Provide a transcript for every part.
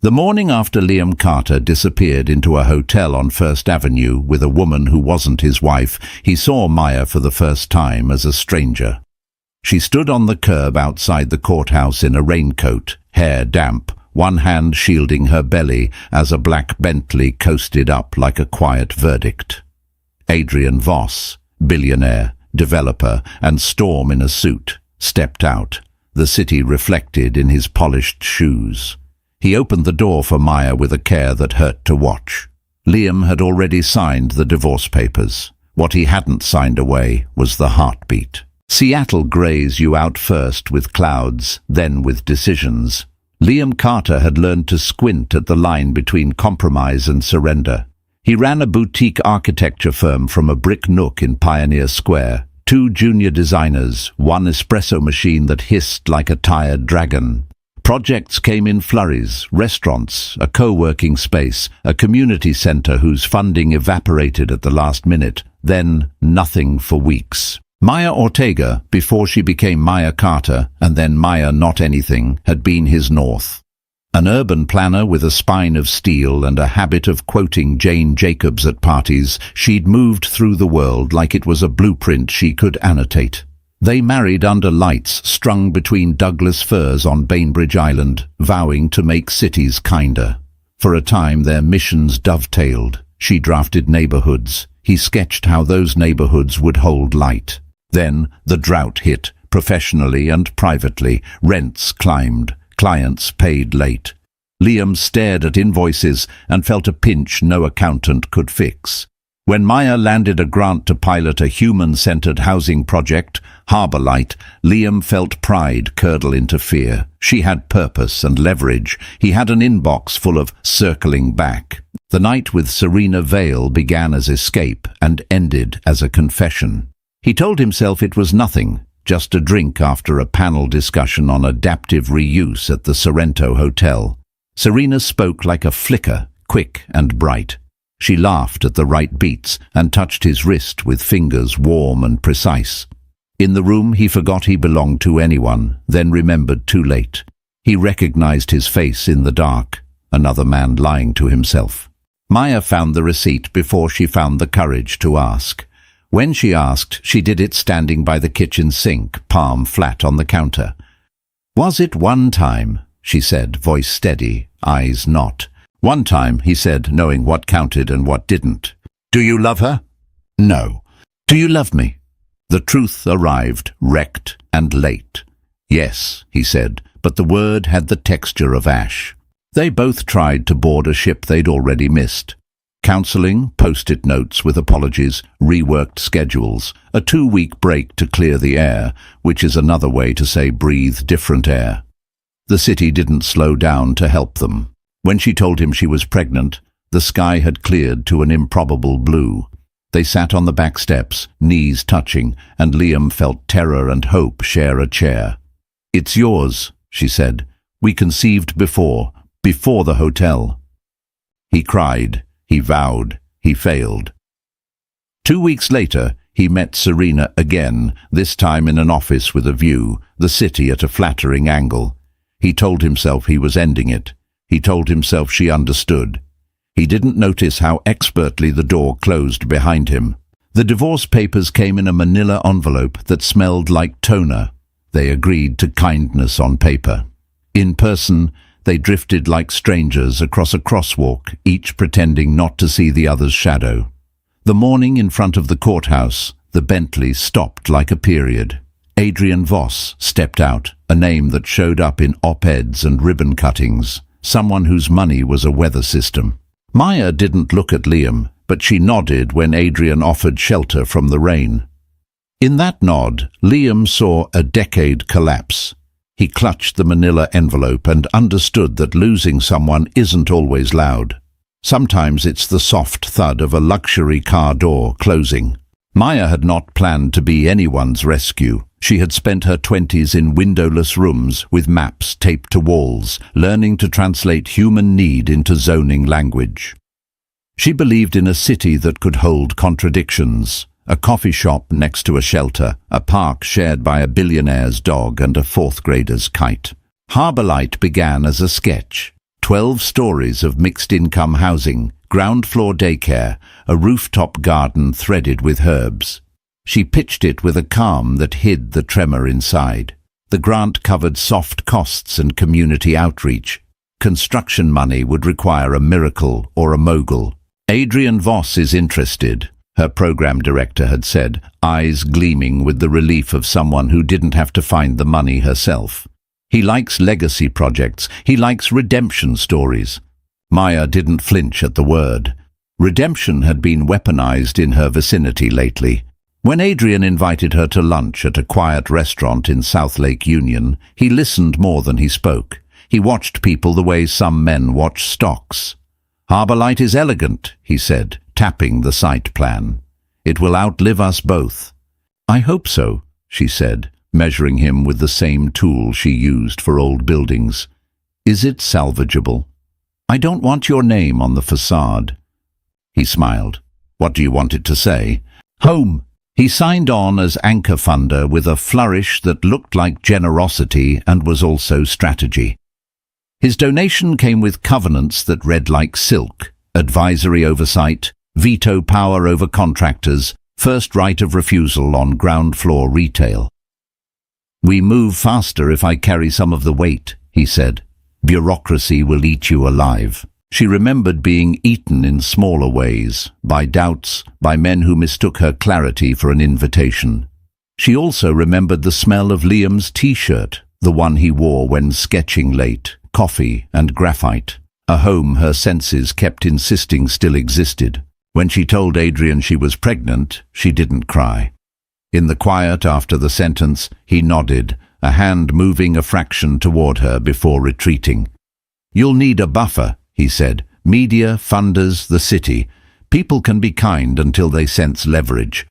The morning after Liam Carter disappeared into a hotel on First Avenue with a woman who wasn't his wife, he saw Maya for the first time as a stranger. She stood on the curb outside the courthouse in a raincoat, hair damp, one hand shielding her belly as a black Bentley coasted up like a quiet verdict. Adrian Voss, billionaire, developer, and Storm in a suit, stepped out, the city reflected in his polished shoes. He opened the door for Maya with a care that hurt to watch. Liam had already signed the divorce papers. What he hadn't signed away was the heartbeat. Seattle grays you out first with clouds, then with decisions. Liam Carter had learned to squint at the line between compromise and surrender. He ran a boutique architecture firm from a brick nook in Pioneer Square. 2 junior designers, 1 espresso machine that hissed like a tired dragon. Projects came in flurries: restaurants, a co-working space, a community center whose funding evaporated at the last minute, then nothing for weeks. Maya Ortega, before she became Maya Carter, and then Maya Not Anything, had been his north. An urban planner with a spine of steel and a habit of quoting Jane Jacobs at parties, she'd moved through the world like it was a blueprint she could annotate. They married under lights strung between Douglas firs on Bainbridge Island, vowing to make cities kinder. For a time their missions dovetailed. She drafted neighborhoods. He sketched how those neighborhoods would hold light. Then the drought hit, professionally and privately. Rents climbed. Clients paid late. Liam stared at invoices and felt a pinch no accountant could fix. When Maya landed a grant to pilot a human-centered housing project, Harbor Light, Liam felt pride curdle into fear. She had purpose and leverage. He had an inbox full of circling back. The night with Serena Vale began as escape and ended as a confession. He told himself it was nothing, just a drink after a panel discussion on adaptive reuse at the Sorrento Hotel. Serena spoke like a flicker, quick and bright. She laughed at the right beats and touched his wrist with fingers warm and precise. In the room he forgot he belonged to anyone, then remembered too late. He recognized his face in the dark, another man lying to himself. Maya found the receipt before she found the courage to ask. When she asked, she did it standing by the kitchen sink, palm flat on the counter. "Was it one time?" she said, voice steady, eyes not. "One time," he said, knowing what counted and what didn't. "Do you love her?" "No." "Do you love me?" The truth arrived, wrecked and late. "Yes," he said, but the word had the texture of ash. They both tried to board a ship they'd already missed. Counseling, post-it notes with apologies, reworked schedules, a 2-week break to clear the air, which is another way to say breathe different air. The city didn't slow down to help them. When she told him she was pregnant, the sky had cleared to an improbable blue. They sat on the back steps, knees touching, and Liam felt terror and hope share a chair. "It's yours," she said. "We conceived before the hotel." He cried, he vowed, he failed. 2 weeks later, he met Serena again, this time in an office with a view, the city at a flattering angle. He told himself he was ending it. He told himself she understood. He didn't notice how expertly the door closed behind him. The divorce papers came in a manila envelope that smelled like toner. They agreed to kindness on paper. In person, they drifted like strangers across a crosswalk, each pretending not to see the other's shadow. The morning in front of the courthouse, the Bentley stopped like a period. Adrian Voss stepped out, a name that showed up in op-eds and ribbon cuttings. Someone whose money was a weather system. Maya didn't look at Liam, but she nodded when Adrian offered shelter from the rain. In that nod, Liam saw a decade collapse. He clutched the manila envelope and understood that losing someone isn't always loud. Sometimes it's the soft thud of a luxury car door closing. Maya had not planned to be anyone's rescue. She had spent her 20s in windowless rooms with maps taped to walls, learning to translate human need into zoning language. She believed in a city that could hold contradictions, a coffee shop next to a shelter, a park shared by a billionaire's dog and a 4th grader's kite. Harbor Light began as a sketch. 12 stories of mixed-income housing, ground-floor daycare, a rooftop garden threaded with herbs. She pitched it with a calm that hid the tremor inside. The grant covered soft costs and community outreach. Construction money would require a miracle or a mogul. Adrian Voss is interested, her program director had said, eyes gleaming with the relief of someone who didn't have to find the money herself. He likes legacy projects. He likes redemption stories. Maya didn't flinch at the word. Redemption had been weaponized in her vicinity lately. When Adrian invited her to lunch at a quiet restaurant in South Lake Union, he listened more than he spoke. He watched people the way some men watch stocks. "Harbour Light is elegant," he said, tapping the site plan. "It will outlive us both." "I hope so," she said, measuring him with the same tool she used for old buildings. "Is it salvageable?" "I don't want your name on the facade." He smiled. "What do you want it to say?" "Home." He signed on as anchor funder with a flourish that looked like generosity and was also strategy. His donation came with covenants that read like silk: advisory oversight, veto power over contractors, first right of refusal on ground floor retail. "We move faster if I carry some of the weight," he said. "Bureaucracy will eat you alive." She remembered being eaten in smaller ways, by doubts, by men who mistook her clarity for an invitation. She also remembered the smell of Liam's T-shirt, the one he wore when sketching late, coffee and graphite, a home her senses kept insisting still existed. When she told Adrian she was pregnant, she didn't cry. In the quiet after the sentence, he nodded, a hand moving a fraction toward her before retreating. "You'll need a buffer," he said. "Media, funders, the city. People can be kind until they sense leverage.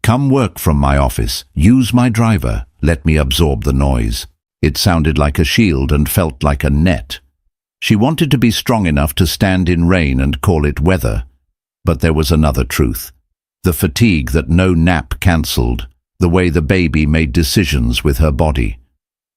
Come work from my office. Use my driver. Let me absorb the noise." It sounded like a shield and felt like a net. She wanted to be strong enough to stand in rain and call it weather. But there was another truth. The fatigue that no nap cancelled, the way the baby made decisions with her body.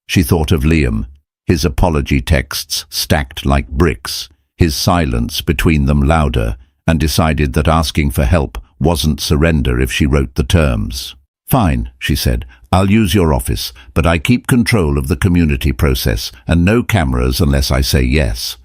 She thought of Liam, his apology texts stacked like bricks, his silence between them louder, and decided that asking for help wasn't surrender if she wrote the terms. "Fine," she said, "I'll use your office, but I keep control of the community process, and no cameras unless I say yes."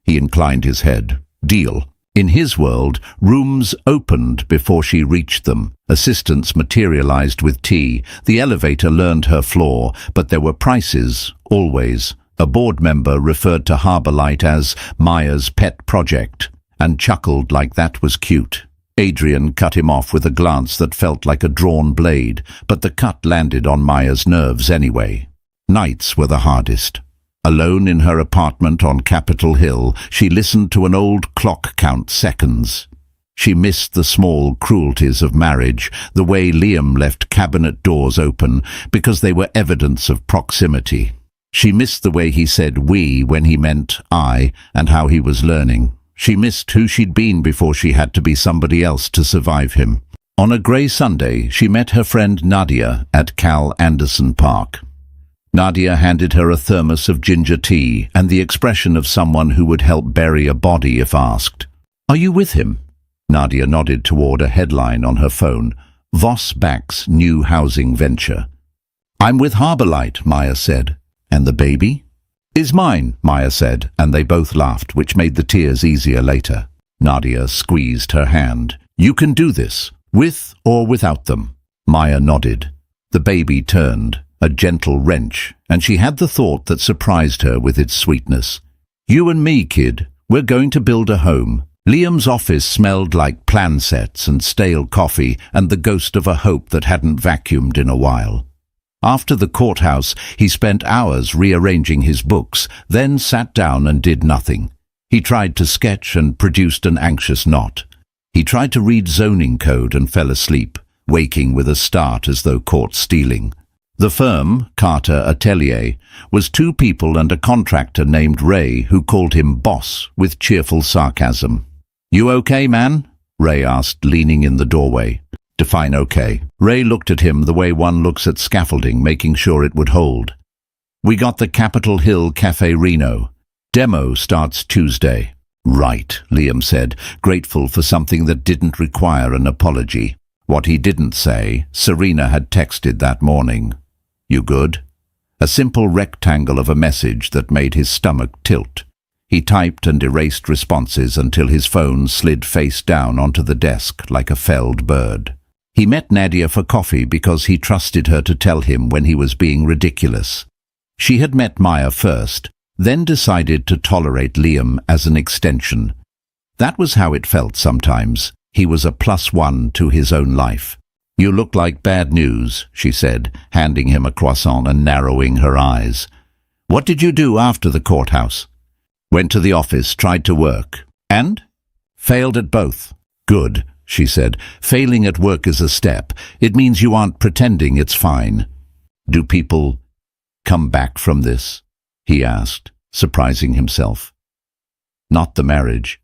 He inclined his head. "Deal." In his world, rooms opened before she reached them. Assistants materialized with tea. The elevator learned her floor, but there were prices, always. A board member referred to Harbour Light as Maya's pet project, and chuckled like that was cute. Adrian cut him off with a glance that felt like a drawn blade, but the cut landed on Maya's nerves anyway. Nights were the hardest. Alone in her apartment on Capitol Hill, she listened to an old clock count seconds. She missed the small cruelties of marriage, the way Liam left cabinet doors open because they were evidence of proximity. She missed the way he said "we" when he meant "I," and how he was learning. She missed who she'd been before she had to be somebody else to survive him. On a grey Sunday, she met her friend Nadia at Cal Anderson Park. Nadia handed her a thermos of ginger tea and the expression of someone who would help bury a body if asked. "Are you with him?" Nadia nodded toward a headline on her phone. "Voss backs new housing venture." "I'm with Harbour Light," Maya said. "And the baby?" "Is mine," Maya said, and they both laughed, which made the tears easier later. Nadia squeezed her hand. "You can do this, with or without them." Maya nodded. The baby turned, a gentle wrench, and she had the thought that surprised her with its sweetness. "You and me, kid, we're going to build a home." Liam's office smelled like plan sets and stale coffee and the ghost of a hope that hadn't vacuumed in a while. After the courthouse, he spent hours rearranging his books, then sat down and did nothing. He tried to sketch and produced an anxious knot. He tried to read zoning code and fell asleep, waking with a start as though caught stealing. The firm, Carter Atelier, was two people and a contractor named Ray who called him boss with cheerful sarcasm. "You okay, man?" Ray asked, leaning in the doorway. "Define okay." Ray looked at him the way one looks at scaffolding, making sure it would hold. "We got the Capitol Hill Cafe Reno. Demo starts Tuesday. Right, Liam said, grateful for something that didn't require an apology. What he didn't say, Serena had texted that morning. You good? A simple rectangle of a message that made his stomach tilt. He typed and erased responses until his phone slid face down onto the desk like a felled bird. He met Nadia for coffee because he trusted her to tell him when he was being ridiculous. She had met Maya first, then decided to tolerate Liam as an extension. That was how it felt sometimes. He was a +1 to his own life. You look like bad news, she said, handing him a croissant and narrowing her eyes. What did you do after the courthouse? Went to the office, tried to work. And? Failed at both. Good, she said. Failing at work is a step. It means you aren't pretending it's fine. Do people come back from this? He asked, surprising himself. Not the marriage.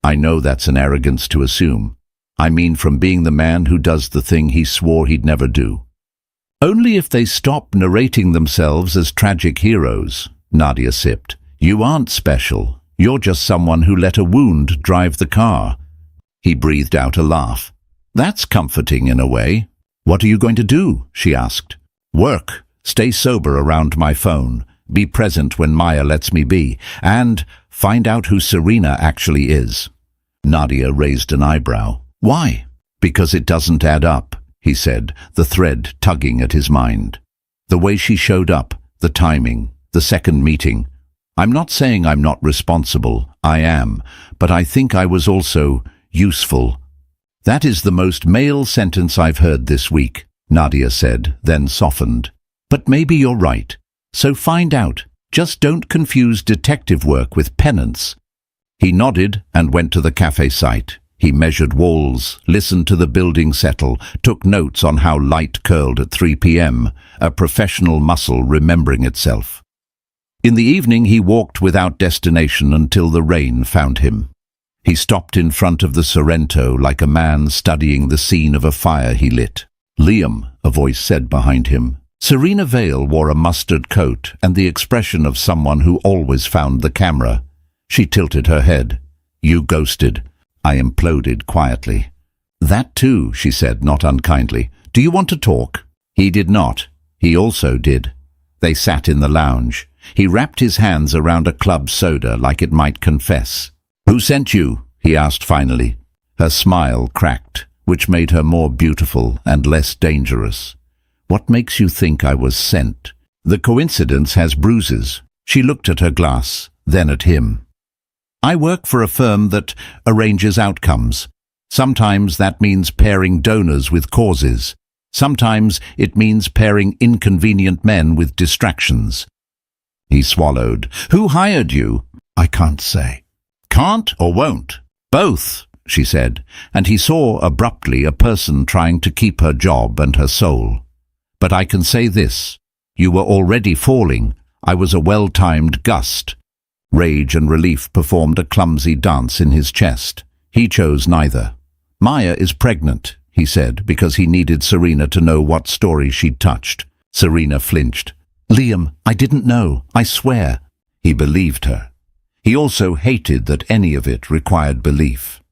I know that's an arrogance to assume. I mean from being the man who does the thing he swore he'd never do. Only if they stop narrating themselves as tragic heroes, Nadia sipped. You aren't special. You're just someone who let a wound drive the car. He breathed out a laugh. That's comforting in a way. What are you going to do? She asked. Work. Stay sober around my phone. Be present when Maya lets me be. And find out who Serena actually is. Nadia raised an eyebrow. Why? Because it doesn't add up, he said, the thread tugging at his mind. The way she showed up, the timing, the second meeting. I'm not saying I'm not responsible. I am. But I think I was also useful. That is the most male sentence I've heard this week, Nadia said, then softened. But maybe you're right. So find out. Just don't confuse detective work with penance. He nodded and went to the cafe site. He measured walls, listened to the building settle, took notes on how light curled at 3 p.m., a professional muscle remembering itself. In the evening he walked without destination until the rain found him. He stopped in front of the Sorrento like a man studying the scene of a fire he lit. Liam, a voice said behind him. Serena Vale wore a mustard coat and the expression of someone who always found the camera. She tilted her head. You ghosted. I imploded quietly. That too, she said, not unkindly. Do you want to talk? He did not. He also did. They sat in the lounge. He wrapped his hands around a club soda like it might confess. Who sent you? He asked finally. Her smile cracked, which made her more beautiful and less dangerous. What makes you think I was sent? The coincidence has bruises. She looked at her glass, then at him. I work for a firm that arranges outcomes. Sometimes that means pairing donors with causes. Sometimes it means pairing inconvenient men with distractions. He swallowed. Who hired you? I can't say. Can't or won't? Both, she said, and he saw abruptly a person trying to keep her job and her soul. But I can say this. You were already falling. I was a well-timed gust. Rage and relief performed a clumsy dance in his chest. He chose neither. Maya is pregnant, he said, because he needed Serena to know what story she'd touched. Serena flinched. Liam, I didn't know, I swear. He believed her. He also hated that any of it required belief.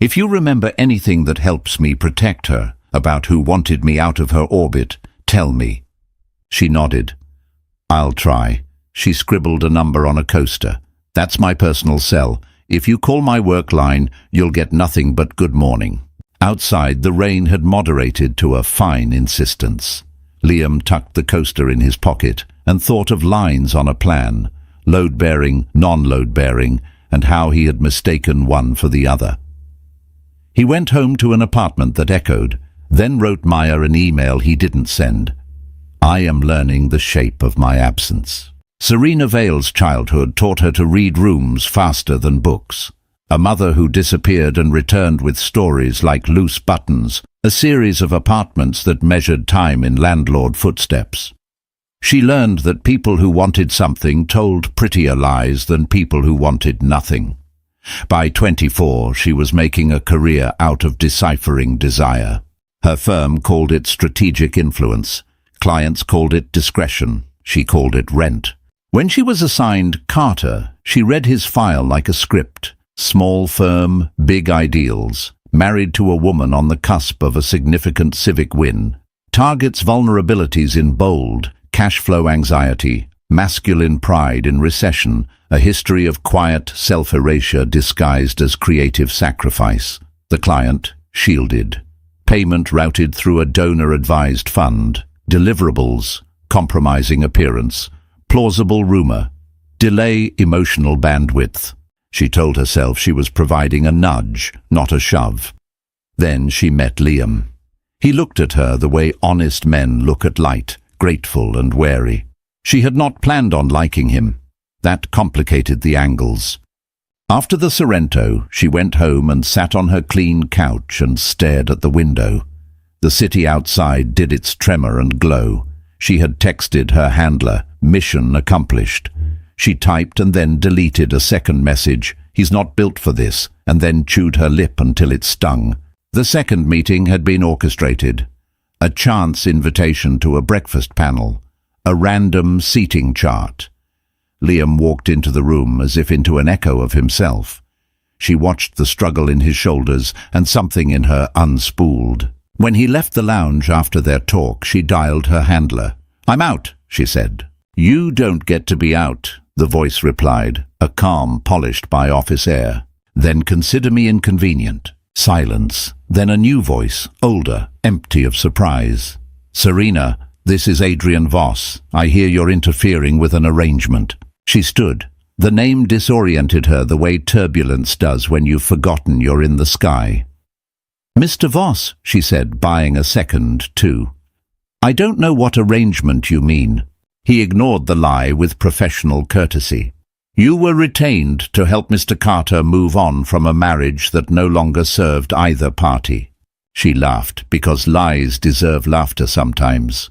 If you remember anything that helps me protect her, about who wanted me out of her orbit, tell me. She nodded. I'll try. She scribbled a number on a coaster. That's my personal cell. If you call my work line, you'll get nothing but good morning. Outside, the rain had moderated to a fine insistence. Liam tucked the coaster in his pocket and thought of lines on a plan, load-bearing, non-load-bearing, and how he had mistaken one for the other. He went home to an apartment that echoed, then wrote Maya an email he didn't send. I am learning the shape of my absence. Serena Vale's childhood taught her to read rooms faster than books. A mother who disappeared and returned with stories like Loose Buttons, a series of apartments that measured time in landlord footsteps. She learned that people who wanted something told prettier lies than people who wanted nothing. By 24, she was making a career out of deciphering desire. Her firm called it strategic influence. Clients called it discretion. She called it rent. When she was assigned Carter, She read his file like a script. Small firm, big ideals. Married to a woman on the cusp of a significant civic win. Targets vulnerabilities in bold. Cash flow anxiety. Masculine pride in recession. A history of quiet self-erasure disguised as creative sacrifice. The client, shielded. Payment routed through a donor-advised fund. Deliverables, compromising appearance. Plausible rumor. Delay emotional bandwidth. She told herself she was providing a nudge, not a shove. Then she met Liam. He looked at her the way honest men look at light, grateful and wary. She had not planned on liking him. That complicated the angles. After the Sorrento, she went home and sat on her clean couch and stared at the window. The city outside did its tremor and glow. She had texted her handler, mission accomplished. She typed and then deleted a second message, he's not built for this, and then chewed her lip until it stung. The second meeting had been orchestrated. A chance invitation to a breakfast panel. A random seating chart. Liam walked into the room as if into an echo of himself. She watched the struggle in his shoulders and something in her unspooled. When he left the lounge after their talk, she dialed her handler. "I'm out," she said. "You don't get to be out," the voice replied, a calm polished by office air. "Then consider me inconvenient." Silence. Then a new voice, older, empty of surprise. "Serena, this is Adrian Voss. I hear you're interfering with an arrangement." She stood. The name disoriented her the way turbulence does when you've forgotten you're in the sky. "Mr. Voss," she said, buying a second, too. "I don't know what arrangement you mean." He ignored the lie with professional courtesy. "You were retained to help Mr. Carter move on from a marriage that no longer served either party." She laughed, because lies deserve laughter sometimes.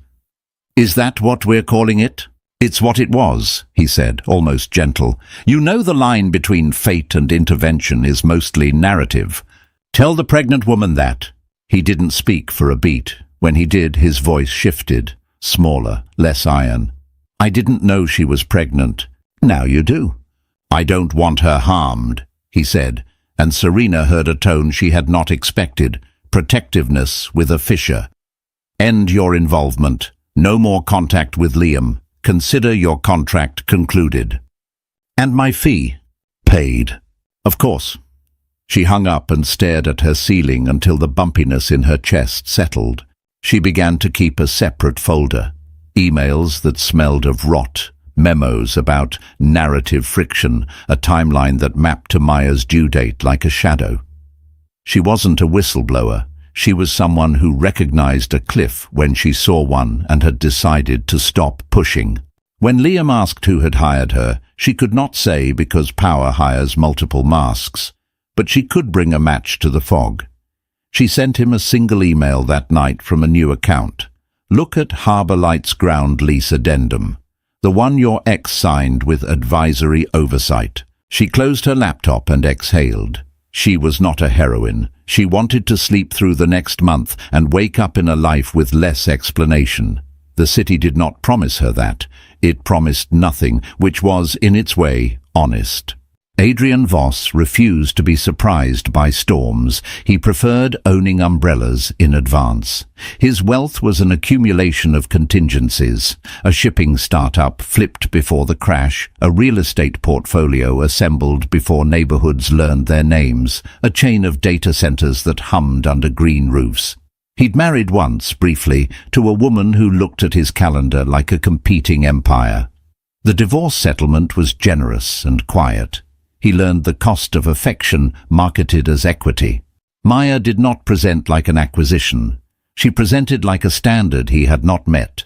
"Is that what we're calling it?" "It's what it was," he said, almost gentle. "You know the line between fate and intervention is mostly narrative. Tell the pregnant woman that." He didn't speak for a beat. When he did, his voice shifted, smaller, less iron. "I didn't know she was pregnant. Now you do." "I don't want her harmed," he said, and Serena heard a tone she had not expected, protectiveness with a fissure. "End your involvement. No more contact with Liam. Consider your contract concluded." "And my fee?" "Paid." "Of course." She hung up and stared at her ceiling until the bumpiness in her chest settled. She began to keep a separate folder. Emails that smelled of rot, memos about narrative friction, a timeline that mapped to Maya's due date like a shadow. She wasn't a whistleblower. She was someone who recognized a cliff when she saw one and had decided to stop pushing. When Liam asked who had hired her, she could not say because power hires multiple masks, but she could bring a match to the fog. She sent him a single email that night from a new account. "Look at Harbour Light's ground lease addendum, the one your ex signed with advisory oversight." She closed her laptop and exhaled. She was not a heroine. She wanted to sleep through the next month and wake up in a life with less explanation. The city did not promise her that. It promised nothing, which was, in its way, honest. Adrian Voss refused to be surprised by storms. He preferred owning umbrellas in advance. His wealth was an accumulation of contingencies. A shipping startup flipped before the crash, a real estate portfolio assembled before neighborhoods learned their names, a chain of data centers that hummed under green roofs. He'd married once, briefly, to a woman who looked at his calendar like a competing empire. The divorce settlement was generous and quiet. He learned the cost of affection marketed as equity. Maya did not present like an acquisition. She presented like a standard he had not met.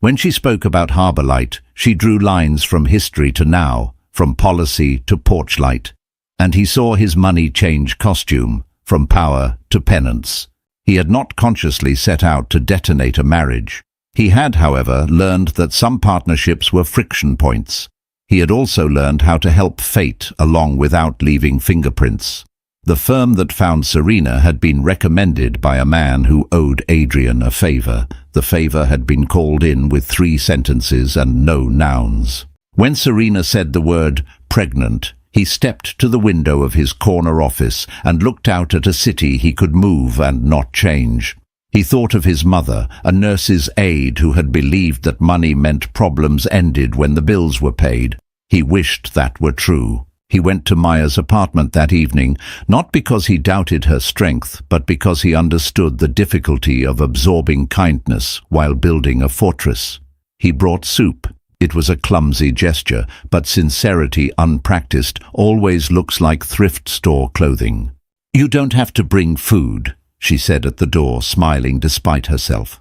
When she spoke about Harbour Light, she drew lines from history to now, from policy to porch light. And he saw his money change costume, from power to penance. He had not consciously set out to detonate a marriage. He had, however, learned that some partnerships were friction points. He had also learned how to help fate along without leaving fingerprints. The firm that found Serena had been recommended by a man who owed Adrian a favor. The favor had been called in with 3 sentences and no nouns. When Serena said the word pregnant. He stepped to the window of his corner office and looked out at a city he could move and not change. He thought of his mother, a nurse's aide who had believed that money meant problems ended when the bills were paid. He wished that were true. He went to Maya's apartment that evening, not because he doubted her strength, but because he understood the difficulty of absorbing kindness while building a fortress. He brought soup. It was a clumsy gesture, but sincerity unpracticed always looks like thrift store clothing. "You don't have to bring food," she said at the door, smiling despite herself.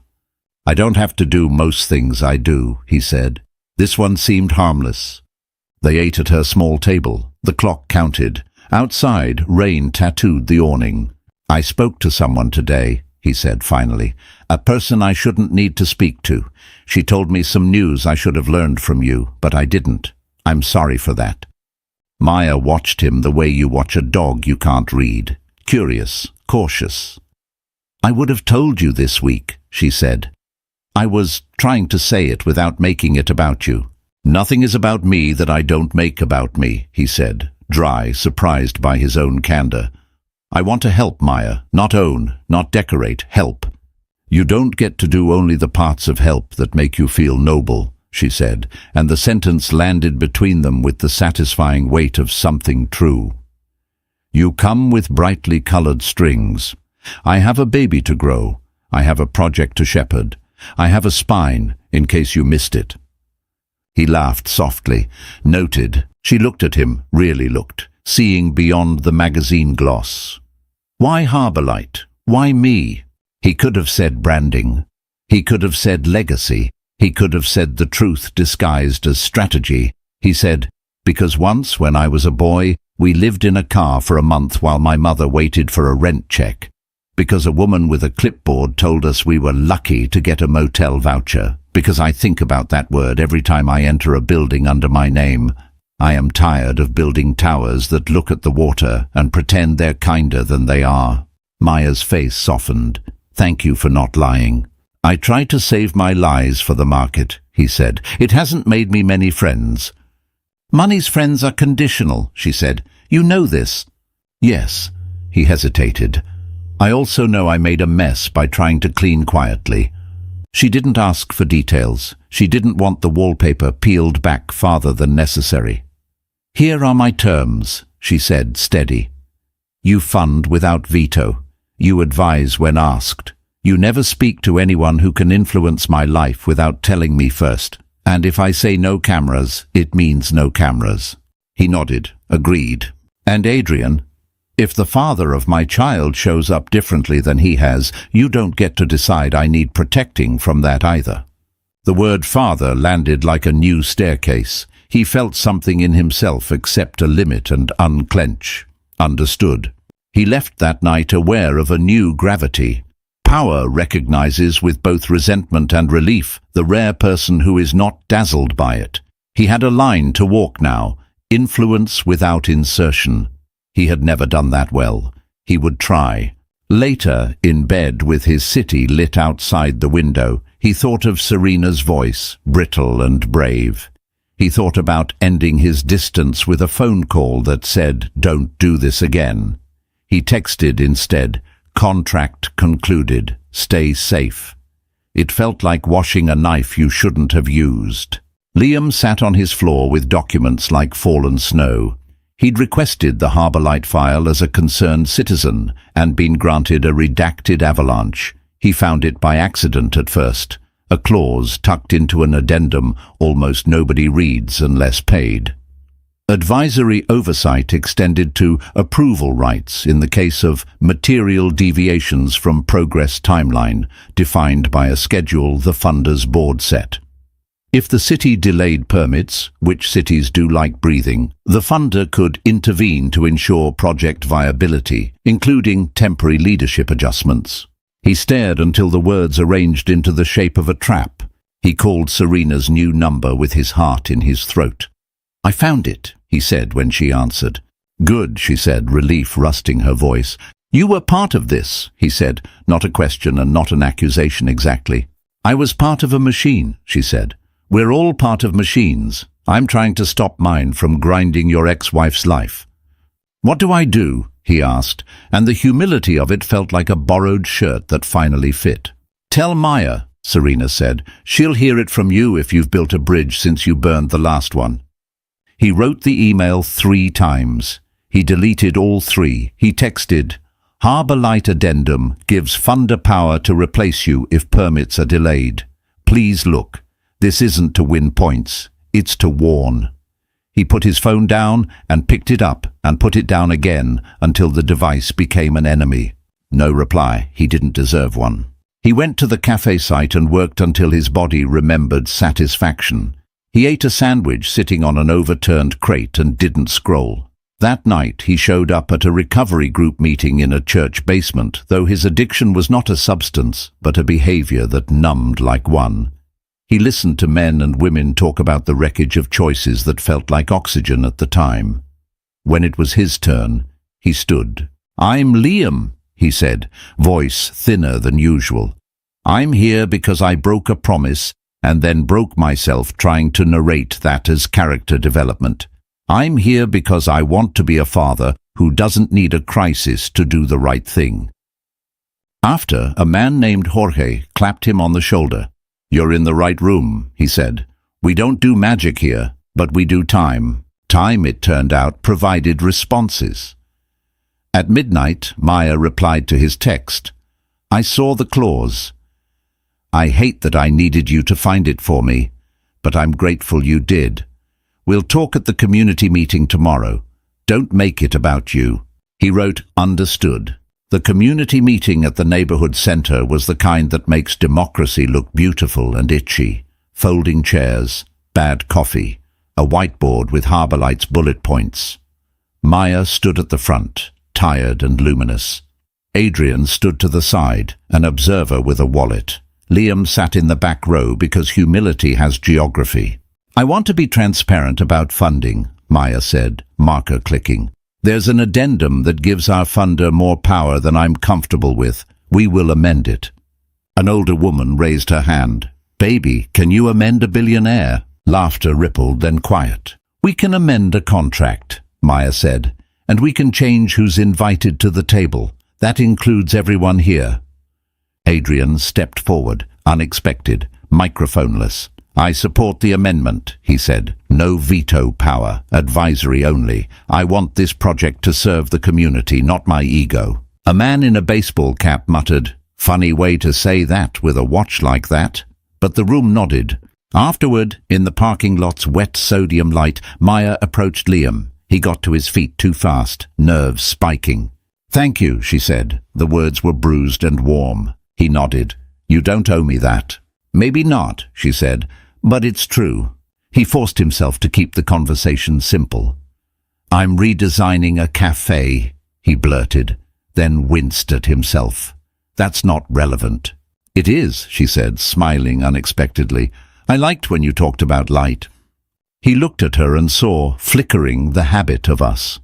"I don't have to do most things I do," he said. This one seemed harmless. They ate at her small table. The clock counted. Outside, rain tattooed the awning. "I spoke to someone today," he said finally. "A person I shouldn't need to speak to. She told me some news I should have learned from you, but I didn't. I'm sorry for that." Maya watched him the way you watch a dog you can't read. Curious, cautious. "I would have told you this week," she said. "I was trying to say it without making it about you." "Nothing is about me that I don't make about me," he said, dry, surprised by his own candor. "I want to help, Maya, not own, not decorate, help." "You don't get to do only the parts of help that make you feel noble," she said, and the sentence landed between them with the satisfying weight of something true. "You come with brightly colored strings. I have a baby to grow. I have a project to shepherd. I have a spine, in case you missed it." He laughed softly, noted. She looked at him, really looked, seeing beyond the magazine gloss. "Why Harborlight? Why me?" He could have said branding. He could have said legacy. He could have said the truth disguised as strategy. He said, "Because once, when I was a boy, we lived in a car for a month while my mother waited for a rent check. Because a woman with a clipboard told us we were lucky to get a motel voucher. Because I think about that word every time I enter a building under my name. I am tired of building towers that look at the water and pretend they're kinder than they are." Maya's face softened. "Thank you for not lying." "I try to save my lies for the market," he said. "It hasn't made me many friends." "Money's friends are conditional," she said. "You know this." "Yes." He hesitated. "I also know I made a mess by trying to clean quietly." She didn't ask for details. She didn't want the wallpaper peeled back farther than necessary. "Here are my terms," she said, steady. "You fund without veto. You advise when asked. You never speak to anyone who can influence my life without telling me first. And if I say no cameras, it means no cameras." He nodded, agreed. "And Adrian, if the father of my child shows up differently than he has, you don't get to decide I need protecting from that either." The word father landed like a new staircase. He felt something in himself accept a limit and unclench. Understood. He left that night aware of a new gravity. Power recognizes with both resentment and relief the rare person who is not dazzled by it. He had a line to walk now, influence without insertion. He had never done that well. He would try. Later, in bed with his city lit outside the window, he thought of Serena's voice, brittle and brave. He thought about ending his distance with a phone call that said, "Don't do this again." He texted instead, "Contract concluded. Stay safe." It felt like washing a knife you shouldn't have used. Liam sat on his floor with documents like fallen snow. He'd requested the Harborlight file as a concerned citizen and been granted a redacted avalanche. He found it by accident at first, a clause tucked into an addendum almost nobody reads unless paid. Advisory oversight extended to approval rights in the case of material deviations from progress timeline, defined by a schedule the funder's board set. If the city delayed permits, which cities do like breathing, the funder could intervene to ensure project viability, including temporary leadership adjustments. He stared until the words arranged into the shape of a trap. He called Serena's new number with his heart in his throat. "I found it," he said when she answered. "Good," she said, relief rusting her voice. "You were part of this," he said, not a question and not an accusation exactly. "I was part of a machine," she said. "We're all part of machines." I'm trying to stop mine from grinding your ex-wife's life." "What do I do?" he asked, and the humility of it felt like a borrowed shirt that finally fit. "Tell Maya," Serena said. "She'll hear it from you if you've built a bridge since you burned the last one." He wrote the email 3 times. He deleted all 3. He texted, "Harbor Light Addendum gives funder power to replace you if permits are delayed. Please look. This isn't to win points. It's to warn." He put his phone down and picked it up and put it down again until the device became an enemy. No reply. He didn't deserve one. He went to the cafe site and worked until his body remembered satisfaction. He ate a sandwich sitting on an overturned crate and didn't scroll. That night he showed up at a recovery group meeting in a church basement, though his addiction was not a substance, but a behavior that numbed like one. He listened to men and women talk about the wreckage of choices that felt like oxygen at the time. When it was his turn, he stood. "I'm Liam," he said, voice thinner than usual. "I'm here because I broke a promise and then broke myself trying to narrate that as character development. I'm here because I want to be a father who doesn't need a crisis to do the right thing." After, a man named Jorge clapped him on the shoulder. "You're in the right room," he said. "We don't do magic here, but we do time." Time, it turned out, provided responses. At midnight, Maya replied to his text. "I saw the clause. I hate that I needed you to find it for me, but I'm grateful you did. We'll talk at the community meeting tomorrow. Don't make it about you." He wrote, "Understood." The community meeting at the neighborhood center was the kind that makes democracy look beautiful and itchy. Folding chairs, bad coffee, a whiteboard with Harbor Light's bullet points. Maya stood at the front, tired and luminous. Adrian stood to the side, an observer with a wallet. Liam sat in the back row because humility has geography. "I want to be transparent about funding," Maya said, marker clicking. "There's an addendum that gives our funder more power than I'm comfortable with. We will amend it." An older woman raised her hand. "Baby, can you amend a billionaire?" Laughter rippled, then quiet. "We can amend a contract," Maya said, "and we can change who's invited to the table. That includes everyone here." Adrian stepped forward, unexpected, microphoneless. "I support the amendment," he said. "No veto power, advisory only. I want this project to serve the community, not my ego." A man in a baseball cap muttered, "Funny way to say that with a watch like that." But the room nodded. Afterward, in the parking lot's wet sodium light, Maya approached Liam. He got to his feet too fast, nerves spiking. "Thank you," she said. The words were bruised and warm. He nodded. "You don't owe me that." "Maybe not," she said, "but it's true." He forced himself to keep the conversation simple. "I'm redesigning a cafe," he blurted, then winced at himself. "That's not relevant." "It is," she said, smiling unexpectedly. "I liked when you talked about light." He looked at her and saw, flickering, the habit of us.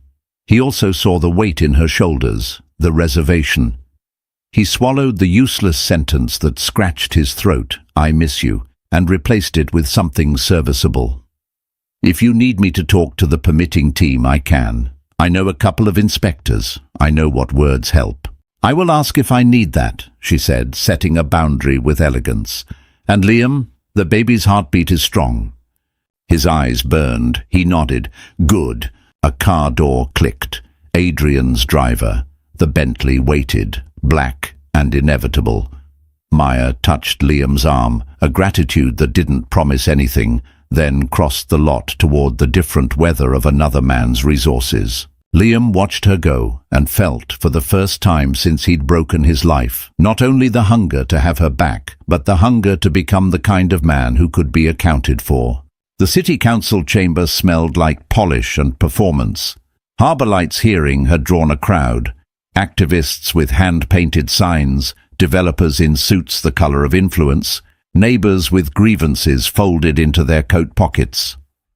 He also saw the weight in her shoulders, the reservation. He swallowed the useless sentence that scratched his throat, "I miss you," and replaced it with something serviceable. "If you need me to talk to the permitting team, I can. I know a couple of inspectors. I know what words help." "I will ask if I need that," she said, setting a boundary with elegance. "And Liam, the baby's heartbeat is strong." His eyes burned. He nodded. "Good." A car door clicked. Adrian's driver. The Bentley waited, black and inevitable. Maya touched Liam's arm, a gratitude that didn't promise anything, then crossed the lot toward the different weather of another man's resources. Liam watched her go and felt, for the first time since he'd broken his life, not only the hunger to have her back, but the hunger to become the kind of man who could be accounted for. The city council chamber smelled like polish and performance. Harbor Light's hearing had drawn a crowd. Activists with hand-painted signs, developers in suits the color of influence, neighbors with grievances folded into their coat pockets.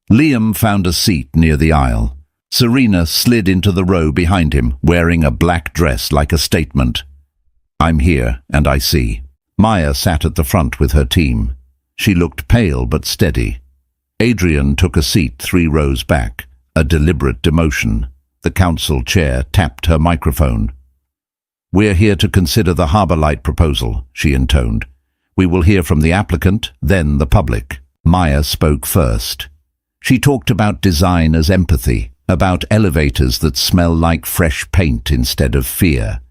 Liam found a seat near the aisle. Serena slid into the row behind him, wearing a black dress like a statement. "I'm here, and I see." Maya sat at the front with her team. She looked pale but steady. Adrian took a seat 3 rows back, a deliberate demotion. The council chair tapped her microphone. "We're here to consider the Harbour Light proposal," she intoned. "We will hear from the applicant, then the public." Maya spoke first. She talked about design as empathy, about elevators that smell like fresh paint instead of fear.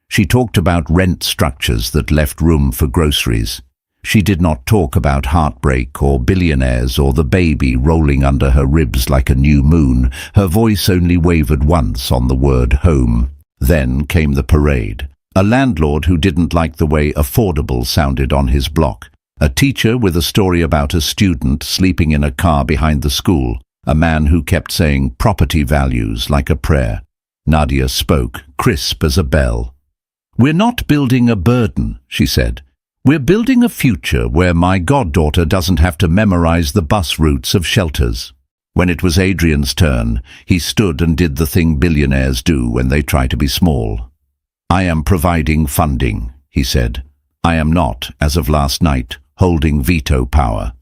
She talked about rent structures that left room for groceries. She did not talk about heartbreak or billionaires or the baby rolling under her ribs like a new moon. Her voice only wavered once on the word home. Then came the parade. A landlord who didn't like the way affordable sounded on his block. A teacher with a story about a student sleeping in a car behind the school. A man who kept saying property values like a prayer. Nadia spoke, crisp as a bell. "We're not building a burden," she said. "We're building a future where my goddaughter doesn't have to memorize the bus routes of shelters." When it was Adrian's turn, he stood and did the thing billionaires do when they try to be small. "I am providing funding," he said. "I am not, as of last night, holding veto power.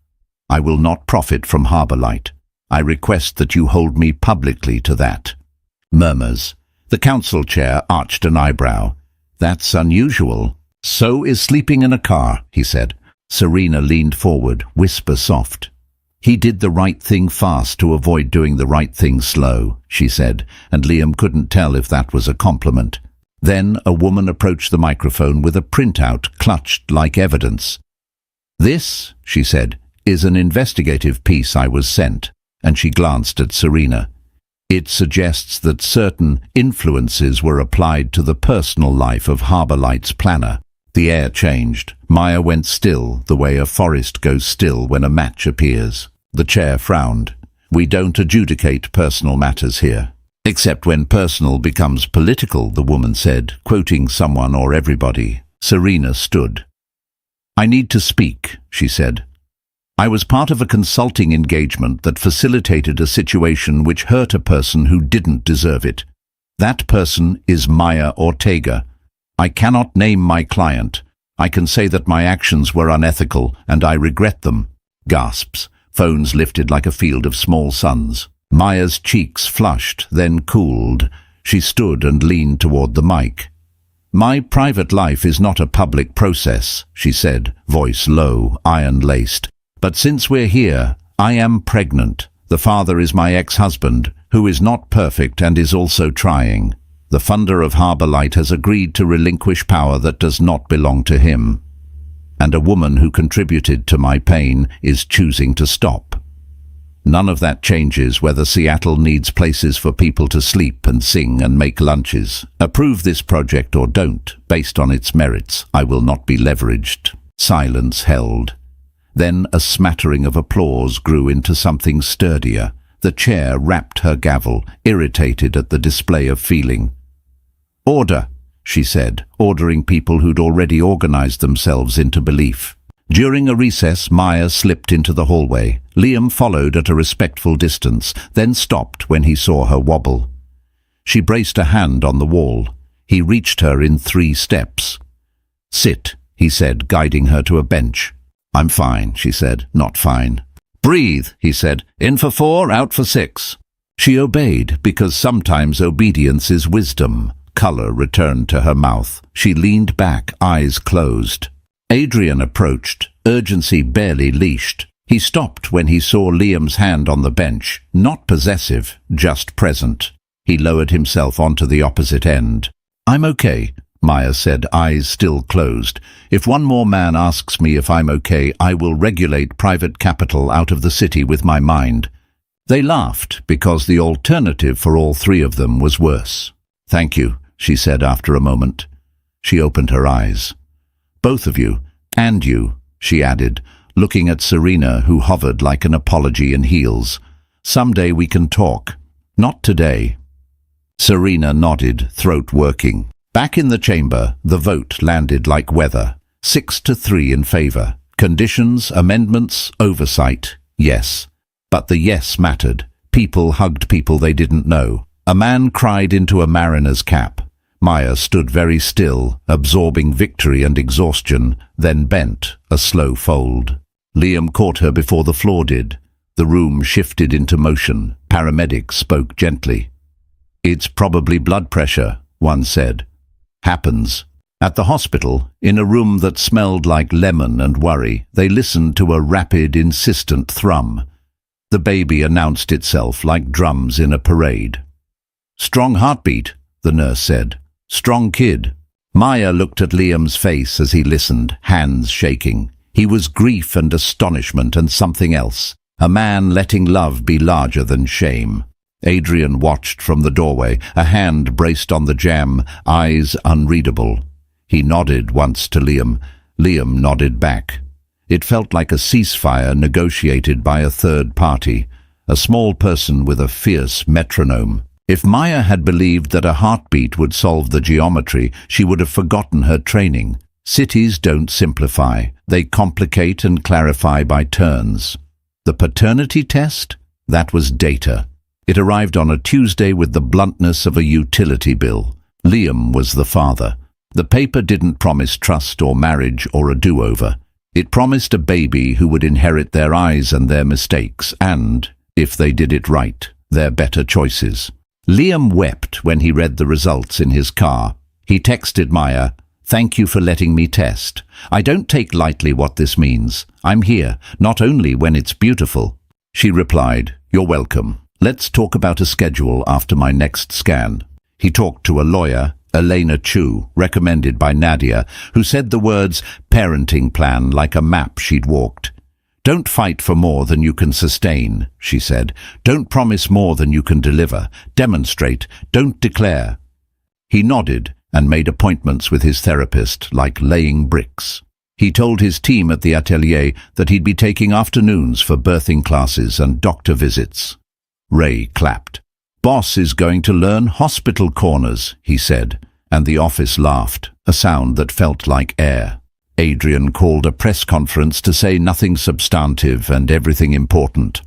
I will not profit from Harbour Light. I request that you hold me publicly to that." Murmurs. The council chair arched an eyebrow. "That's unusual." "So is sleeping in a car," he said. Serena leaned forward, whisper soft. "He did the right thing fast to avoid doing the right thing slow," she said, and Liam couldn't tell if that was a compliment. Then a woman approached the microphone with a printout clutched like evidence. "This," she said, "is an investigative piece I was sent," and she glanced at Serena. "It suggests that certain influences were applied to the personal life of Harbour Light's planner." The air changed. Maya went still, the way a forest goes still when a match appears. The chair frowned. "We don't adjudicate personal matters here." "Except when personal becomes political," the woman said, quoting someone or everybody. Serena stood. "I need to speak," she said. "I was part of a consulting engagement that facilitated a situation which hurt a person who didn't deserve it. That person is Maya Ortega. I cannot name my client. I can say that my actions were unethical, and I regret them." Gasps. Phones lifted like a field of small suns. Maya's cheeks flushed, then cooled. She stood and leaned toward the mic. "My private life is not a public process," she said, voice low, iron-laced. "But since we're here, I am pregnant. The father is my ex-husband, who is not perfect and is also trying. The funder of Harbour Light has agreed to relinquish power that does not belong to him. And a woman who contributed to my pain is choosing to stop. None of that changes whether Seattle needs places for people to sleep and sing and make lunches. Approve this project or don't, based on its merits. I will not be leveraged." Silence held. Then a smattering of applause grew into something sturdier. The chair rapped her gavel, irritated at the display of feeling. "Order," she said, ordering people who'd already organized themselves into belief. During a recess, Maya slipped into the hallway. Liam followed at a respectful distance, then stopped when he saw her wobble. She braced a hand on the wall. He reached her in 3 steps. "Sit," he said, guiding her to a bench. "I'm fine," she said, "not fine." "Breathe," he said, "in for 4, out for 6. She obeyed, because sometimes obedience is wisdom. Color returned to her mouth. She leaned back, eyes closed. Adrian approached, urgency barely leashed. He stopped when he saw Liam's hand on the bench, not possessive, just present. He lowered himself onto the opposite end. "I'm okay," Maya said, eyes still closed. "If one more man asks me if I'm okay, I will regulate private capital out of the city with my mind." They laughed, because the alternative for all 3 of them was worse. "Thank you," she said after a moment. She opened her eyes. "Both of you, and you," she added, looking at Serena, who hovered like an apology in heels. "Someday we can talk. Not today." Serena nodded, throat working. Back in the chamber, the vote landed like weather. 6-3 in favor. Conditions, amendments, oversight, yes. But the yes mattered. People hugged people they didn't know. A man cried into a mariner's cap. Maya stood very still, absorbing victory and exhaustion, then bent, a slow fold. Liam caught her before the floor did. The room shifted into motion. Paramedics spoke gently. "It's probably blood pressure," one said. "Happens." At the hospital, in a room that smelled like lemon and worry, they listened to a rapid, insistent thrum. The baby announced itself like drums in a parade. "Strong heartbeat," the nurse said. "Strong kid." Maya looked at Liam's face as he listened, hands shaking. He was grief and astonishment and something else. A man letting love be larger than shame. Adrian watched from the doorway, a hand braced on the jamb, eyes unreadable. He nodded once to Liam. Liam nodded back. It felt like a ceasefire negotiated by a third party, a small person with a fierce metronome. If Maya had believed that a heartbeat would solve the geometry, she would have forgotten her training. Cities don't simplify. They complicate and clarify by turns. The paternity test? That was data. It arrived on a Tuesday with the bluntness of a utility bill. Liam was the father. The paper didn't promise trust or marriage or a do-over. It promised a baby who would inherit their eyes and their mistakes and, if they did it right, their better choices. Liam wept when he read the results in his car. He texted Maya, "Thank you for letting me test. I don't take lightly what this means. I'm here, not only when it's beautiful." She replied, "You're welcome. Let's talk about a schedule after my next scan." He talked to a lawyer, Elena Chu, recommended by Nadia, who said the words parenting plan like a map she'd walked. "Don't fight for more than you can sustain," she said. "Don't promise more than you can deliver. Demonstrate. Don't declare." He nodded and made appointments with his therapist like laying bricks. He told his team at the atelier that he'd be taking afternoons for birthing classes and doctor visits. Ray clapped. "Boss is going to learn hospital corners," he said, and the office laughed, a sound that felt like air. Adrian called a press conference to say nothing substantive and everything important.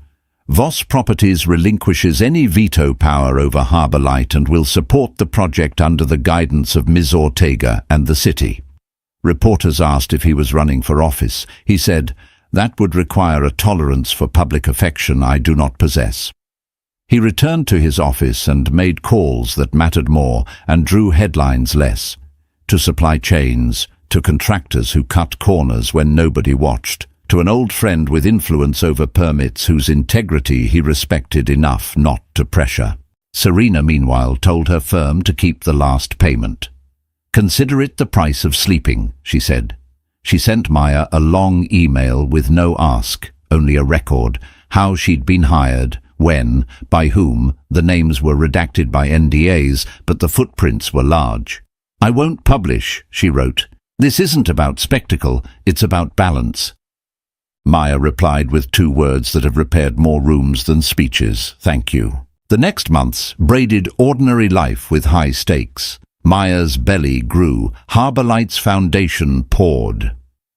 Voss Properties relinquishes any veto power over Harbour Light and will support the project under the guidance of Ms. Ortega and the city. Reporters asked if he was running for office. He said, "That would require a tolerance for public affection I do not possess." He returned to his office and made calls that mattered more and drew headlines less. To supply chains, to contractors who cut corners when nobody watched, to an old friend with influence over permits whose integrity he respected enough not to pressure. Serena, meanwhile, told her firm to keep the last payment. "Consider it the price of sleeping," she said. She sent Maya a long email with no ask, only a record, how she'd been hired, when, by whom. The names were redacted by NDAs, but the footprints were large. "I won't publish," she wrote. "This isn't about spectacle, it's about balance." Maya replied with 2 words that have repaired more rooms than speeches: "Thank you." The next months braided ordinary life with high stakes. Maya's belly grew. Harbour Light's foundation poured.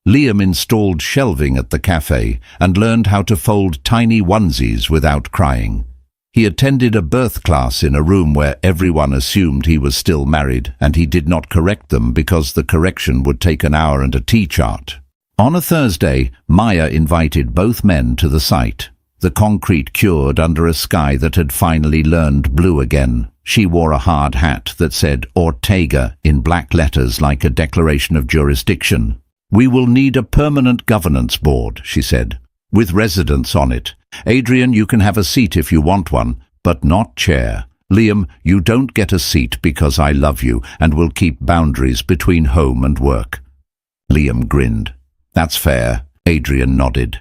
Liam installed shelving at the cafe and learned how to fold tiny onesies without crying. He attended a birth class in a room where everyone assumed he was still married, and he did not correct them because the correction would take an hour and a T-chart. On a Thursday, Maya invited both men to the site. The concrete cured under a sky that had finally learned blue again. She wore a hard hat that said Ortega in black letters like a declaration of jurisdiction. "We will need a permanent governance board," she said, "with residents on it. Adrian, you can have a seat if you want one, but not chair. Liam, you don't get a seat because I love you and will keep boundaries between home and work." Liam grinned. "That's fair." Adrian nodded.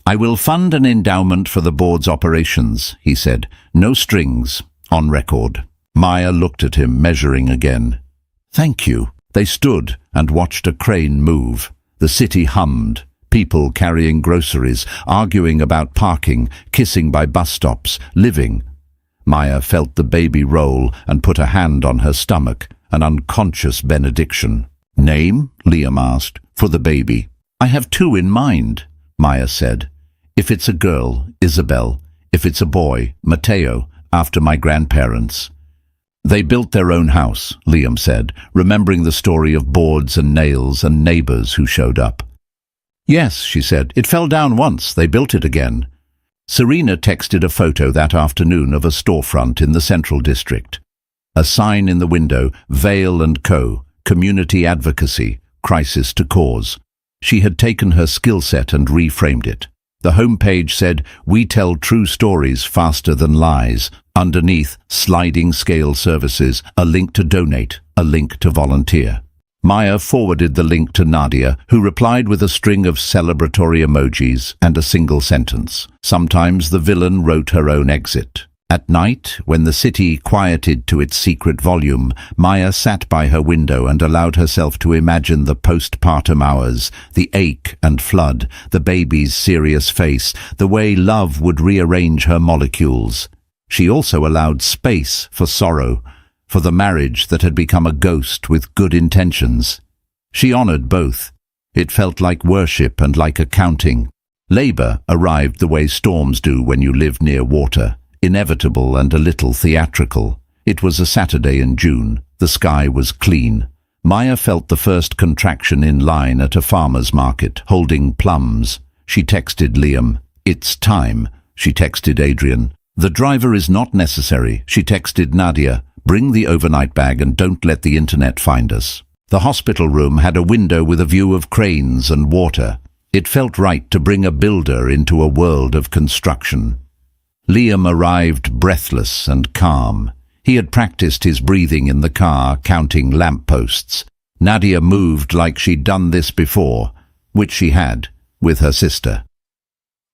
"I will fund an endowment for the board's operations," he said. "No strings, on record." Maya looked at him, measuring again. "Thank you." They stood and watched a crane move. The city hummed. People carrying groceries, arguing about parking, kissing by bus stops, living. Maya felt the baby roll and put a hand on her stomach, an unconscious benediction. "Name?" Liam asked. "For the baby." "I have 2 in mind," Maya said. "If it's a girl, Isabel. If it's a boy, Mateo, after my grandparents." "They built their own house," Liam said, remembering the story of boards and nails and neighbors who showed up. "Yes," she said, "it fell down once. They built it again." Serena texted a photo that afternoon of a storefront in the Central District. A sign in the window, Vale & Co., Community Advocacy, Crisis to Cause. She had taken her skill set and reframed it. The homepage said, "We tell true stories faster than lies." Underneath, sliding scale services, a link to donate, a link to volunteer. Maya forwarded the link to Nadia, who replied with a string of celebratory emojis and a single sentence. Sometimes the villain wrote her own exit. At night, when the city quieted to its secret volume, Maya sat by her window and allowed herself to imagine the postpartum hours, the ache and flood, the baby's serious face, the way love would rearrange her molecules. She also allowed space for sorrow, for the marriage that had become a ghost with good intentions. She honored both. It felt like worship and like accounting. Labor arrived the way storms do when you live near water, inevitable and a little theatrical. It was a Saturday in June. The sky was clean. Maya felt the first contraction in line at a farmer's market, holding plums. She texted Liam. "It's time." She texted Adrian. "The driver is not necessary." She texted Nadia. "Bring the overnight bag and don't let the internet find us." The hospital room had a window with a view of cranes and water. It felt right to bring a builder into a world of construction. Liam arrived breathless and calm. He had practiced his breathing in the car, counting lampposts. Nadia moved like she'd done this before, which she had, with her sister.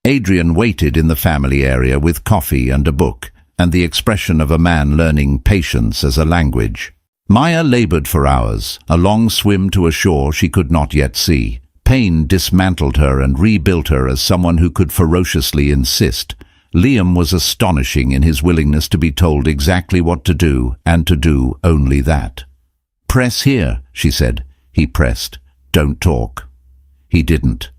Adrian waited in the family area with coffee and a book, and the expression of a man learning patience as a language. Maya labored for hours, a long swim to a shore she could not yet see. Pain dismantled her and rebuilt her as someone who could ferociously insist. Liam was astonishing in his willingness to be told exactly what to do, and to do only that. "Press here," she said. He pressed. "Don't talk." He didn't.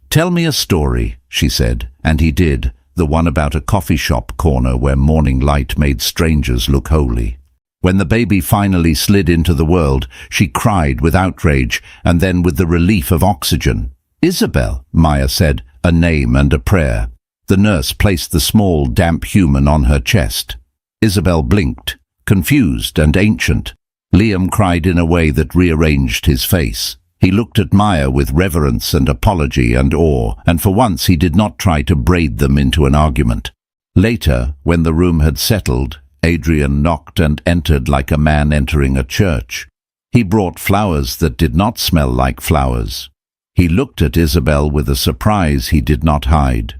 "Tell me a story," she said, and he did, the one about a coffee shop corner where morning light made strangers look holy. When the baby finally slid into the world, she cried with outrage, and then with the relief of oxygen. "Isabel," Maya said, a name and a prayer. The nurse placed the small, damp human on her chest. Isabel blinked, confused and ancient. Liam cried in a way that rearranged his face. He looked at Maya with reverence and apology and awe, and for once he did not try to braid them into an argument. Later, when the room had settled, Adrian knocked and entered like a man entering a church. He brought flowers that did not smell like flowers. He looked at Isabel with a surprise he did not hide.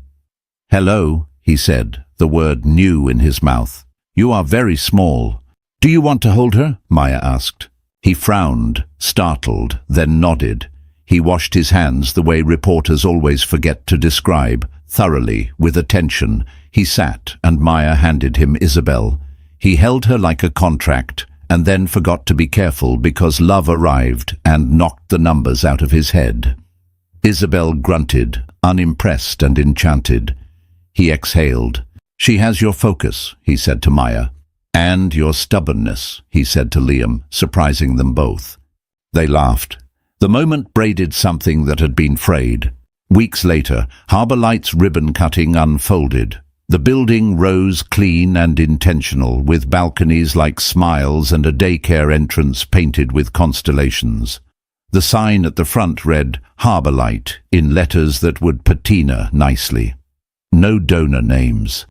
"Hello," he said, the word new in his mouth. "You are very small." "Do you want to hold her?" Maya asked. He frowned, startled, then nodded. He washed his hands the way reporters always forget to describe, thoroughly, with attention. He sat, and Maya handed him Isabel. He held her like a contract, and then forgot to be careful because love arrived and knocked the numbers out of his head. Isabel grunted, unimpressed and enchanted. He exhaled. "She has your focus," he said to Maya. "And your stubbornness," he said to Liam, surprising them both. They laughed. The moment braided something that had been frayed. Weeks later, Harbour Light's ribbon-cutting unfolded. The building rose clean and intentional, with balconies like smiles and a daycare entrance painted with constellations. The sign at the front read, "Harbour Light," in letters that would patina nicely. No donor names.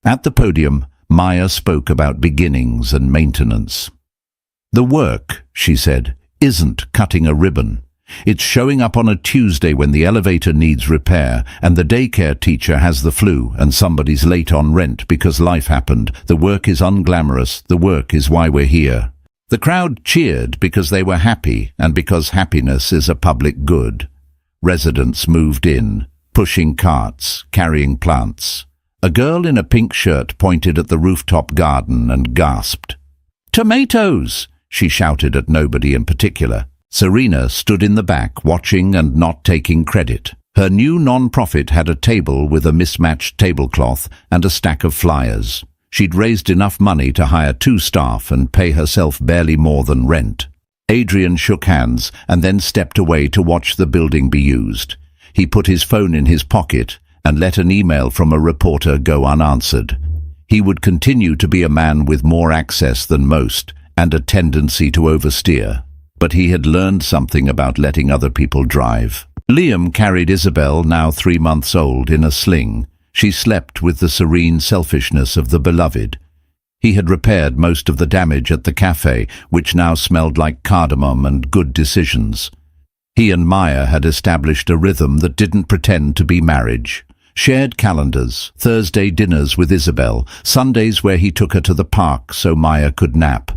At the podium, Maya spoke about beginnings and maintenance. "The work," she said, "isn't cutting a ribbon. It's showing up on a Tuesday when the elevator needs repair and the daycare teacher has the flu and somebody's late on rent because life happened. The work is unglamorous. The work is why we're here." The crowd cheered because they were happy and because happiness is a public good. Residents moved in, pushing carts, carrying plants. A girl in a pink shirt pointed at the rooftop garden and gasped. "Tomatoes!" she shouted at nobody in particular. Serena stood in the back, watching and not taking credit. Her new non-profit had a table with a mismatched tablecloth and a stack of flyers. She'd raised enough money to hire 2 staff and pay herself barely more than rent. Adrian shook hands and then stepped away to watch the building be used. He put his phone in his pocket and let an email from a reporter go unanswered. He would continue to be a man with more access than most and a tendency to oversteer. But he had learned something about letting other people drive. Liam carried Isabel, now 3 months old, in a sling. She slept with the serene selfishness of the beloved. He had repaired most of the damage at the cafe, which now smelled like cardamom and good decisions. He and Maya had established a rhythm that didn't pretend to be marriage. Shared calendars, Thursday dinners with Isabel, Sundays where he took her to the park so Maya could nap.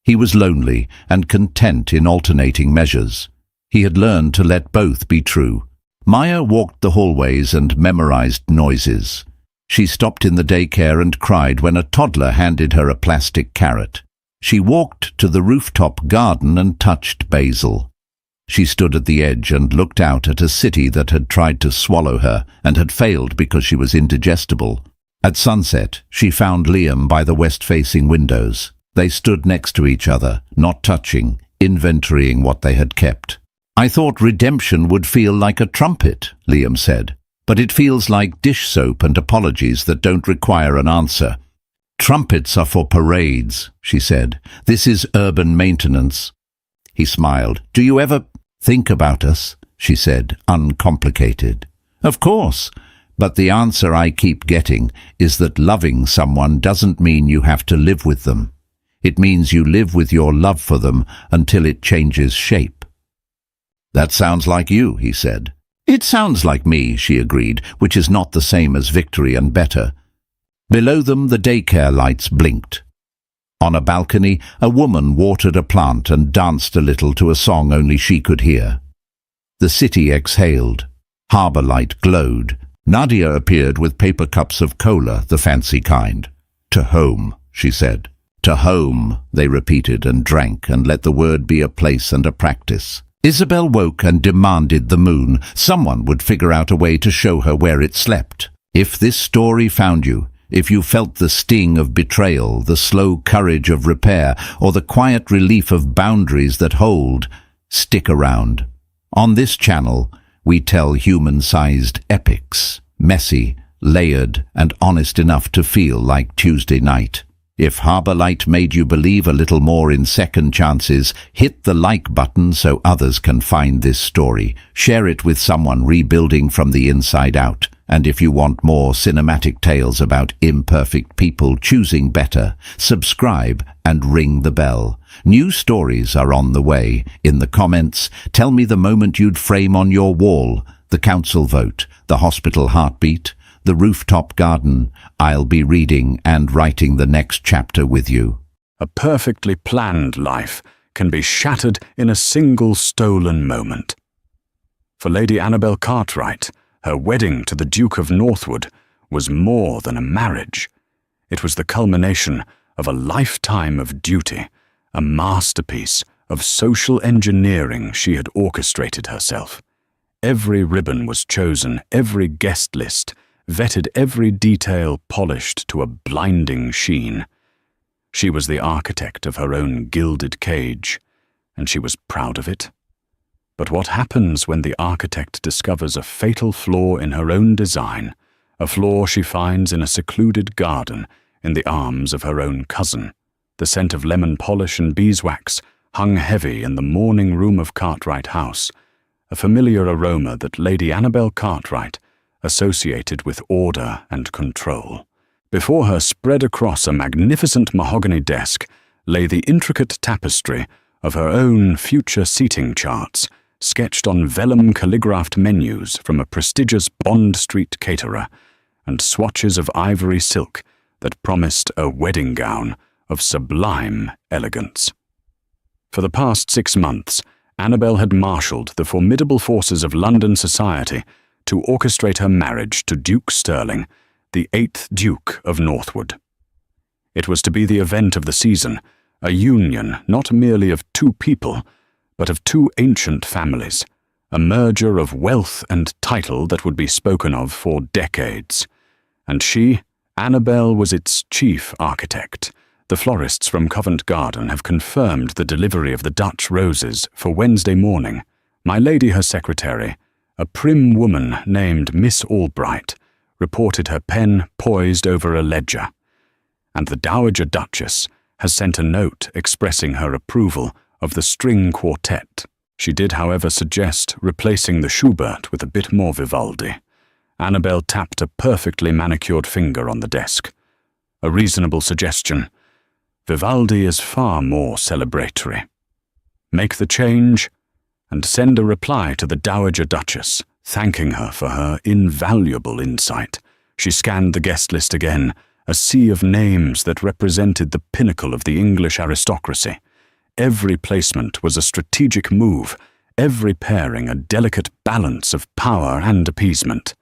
He was lonely and content in alternating measures. He had learned to let both be true. Maya walked the hallways and memorized noises. She stopped in the daycare and cried when a toddler handed her a plastic carrot. She walked to the rooftop garden and touched basil. She stood at the edge and looked out at a city that had tried to swallow her and had failed because she was indigestible. At sunset, she found Liam by the west-facing windows. They stood next to each other, not touching, inventorying what they had kept. "I thought redemption would feel like a trumpet," Liam said. "But it feels like dish soap and apologies that don't require an answer." "Trumpets are for parades," she said. "This is urban maintenance." He smiled. "Do you ever think about us?" she said, uncomplicated. "Of course, but the answer I keep getting is that loving someone doesn't mean you have to live with them. It means you live with your love for them until it changes shape." "That sounds like you," he said. "It sounds like me," she agreed, which is not the same as victory and better. Below them, the daycare lights blinked. On a balcony, a woman watered a plant and danced a little to a song only she could hear. The city exhaled. Harbour light glowed. Nadia appeared with paper cups of cola, the fancy kind. "To home," she said. "To home," they repeated and drank and let the word be a place and a practice. Isabel woke and demanded the moon. Someone would figure out a way to show her where it slept. If this story found you, if you felt the sting of betrayal, the slow courage of repair, or the quiet relief of boundaries that hold, stick around. On this channel, we tell human-sized epics, messy, layered, and honest enough to feel like Tuesday night. If Harbour Light made you believe a little more in second chances, hit the like button so others can find this story. Share it with someone rebuilding from the inside out. And if you want more cinematic tales about imperfect people choosing better, subscribe and ring the bell. New stories are on the way. In the comments, tell me the moment you'd frame on your wall, the council vote, the hospital heartbeat, the rooftop garden. I'll be reading and writing the next chapter with you. A perfectly planned life can be shattered in a single stolen moment. For Lady Annabel Cartwright, her wedding to the Duke of Northwood was more than a marriage. It was the culmination of a lifetime of duty, a masterpiece of social engineering she had orchestrated herself. Every ribbon was chosen, every guest list vetted, every detail polished to a blinding sheen. She was the architect of her own gilded cage, and she was proud of it. But what happens when the architect discovers a fatal flaw in her own design, a flaw she finds in a secluded garden in the arms of her own cousin? The scent of lemon polish and beeswax hung heavy in the morning room of Cartwright House, a familiar aroma that Lady Annabel Cartwright associated with order and control. Before her, spread across a magnificent mahogany desk, lay the intricate tapestry of her own future seating charts, sketched on vellum calligraphed menus from a prestigious Bond Street caterer, and swatches of ivory silk that promised a wedding gown of sublime elegance. For the past 6 months, Annabel had marshalled the formidable forces of London society to orchestrate her marriage to Duke Sterling, the 8th Duke of Northwood. It was to be the event of the season, a union not merely of 2 people, but of 2 ancient families, a merger of wealth and title that would be spoken of for decades. And she, Annabel, was its chief architect. The florists from Covent Garden have confirmed the delivery of the Dutch roses for Wednesday morning. My lady, her secretary, A prim woman named Miss Albright reported her pen poised over a ledger, and the Dowager Duchess has sent a note expressing her approval of the string quartet. She did, however, suggest replacing the Schubert with a bit more Vivaldi. Annabel tapped a perfectly manicured finger on the desk. A reasonable suggestion. Vivaldi is far more celebratory. Make the change and send a reply to the Dowager Duchess, thanking her for her invaluable insight. She scanned the guest list again, a sea of names that represented the pinnacle of the English aristocracy. Every placement was a strategic move, every pairing a delicate balance of power and appeasement.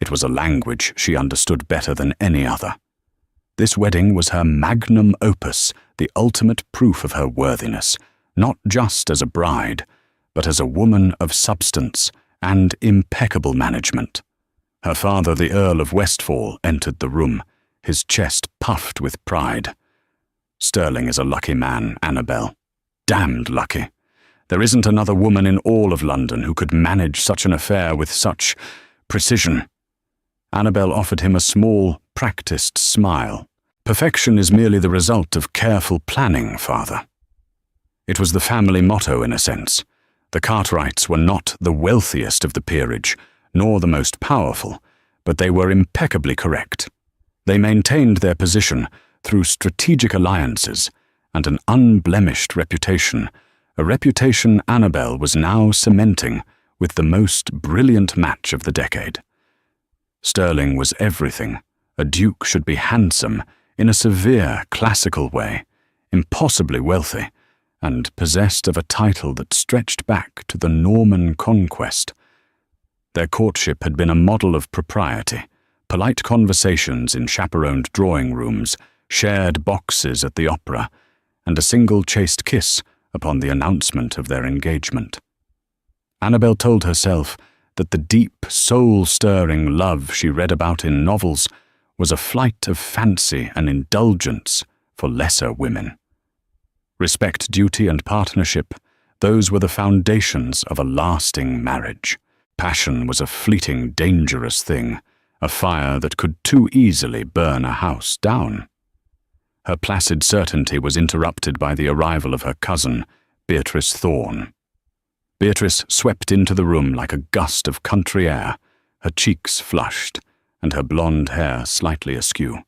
It was a language she understood better than any other. This wedding was her magnum opus, the ultimate proof of her worthiness, not just as a bride, but as a woman of substance and impeccable management. Her father, the Earl of Westfall, entered the room, his chest puffed with pride. Sterling is a lucky man, Annabel. Damned lucky. There isn't another woman in all of London who could manage such an affair with such precision. Annabel offered him a small, practiced smile. Perfection is merely the result of careful planning, father. It was the family motto in a sense. The Cartwrights were not the wealthiest of the peerage, nor the most powerful, but they were impeccably correct. They maintained their position through strategic alliances and an unblemished reputation, a reputation Annabel was now cementing with the most brilliant match of the decade. Sterling was everything. A duke should be handsome, in a severe, classical way, impossibly wealthy, and possessed of a title that stretched back to the Norman conquest. Their courtship had been a model of propriety, polite conversations in chaperoned drawing rooms, shared boxes at the opera, and a single chaste kiss upon the announcement of their engagement. Annabel told herself that the deep, soul-stirring love she read about in novels was a flight of fancy and indulgence for lesser women. Respect, duty, and partnership, those were the foundations of a lasting marriage. Passion was a fleeting, dangerous thing, a fire that could too easily burn a house down. Her placid certainty was interrupted by the arrival of her cousin, Beatrice Thorne. Beatrice swept into the room like a gust of country air, her cheeks flushed, and her blonde hair slightly askew.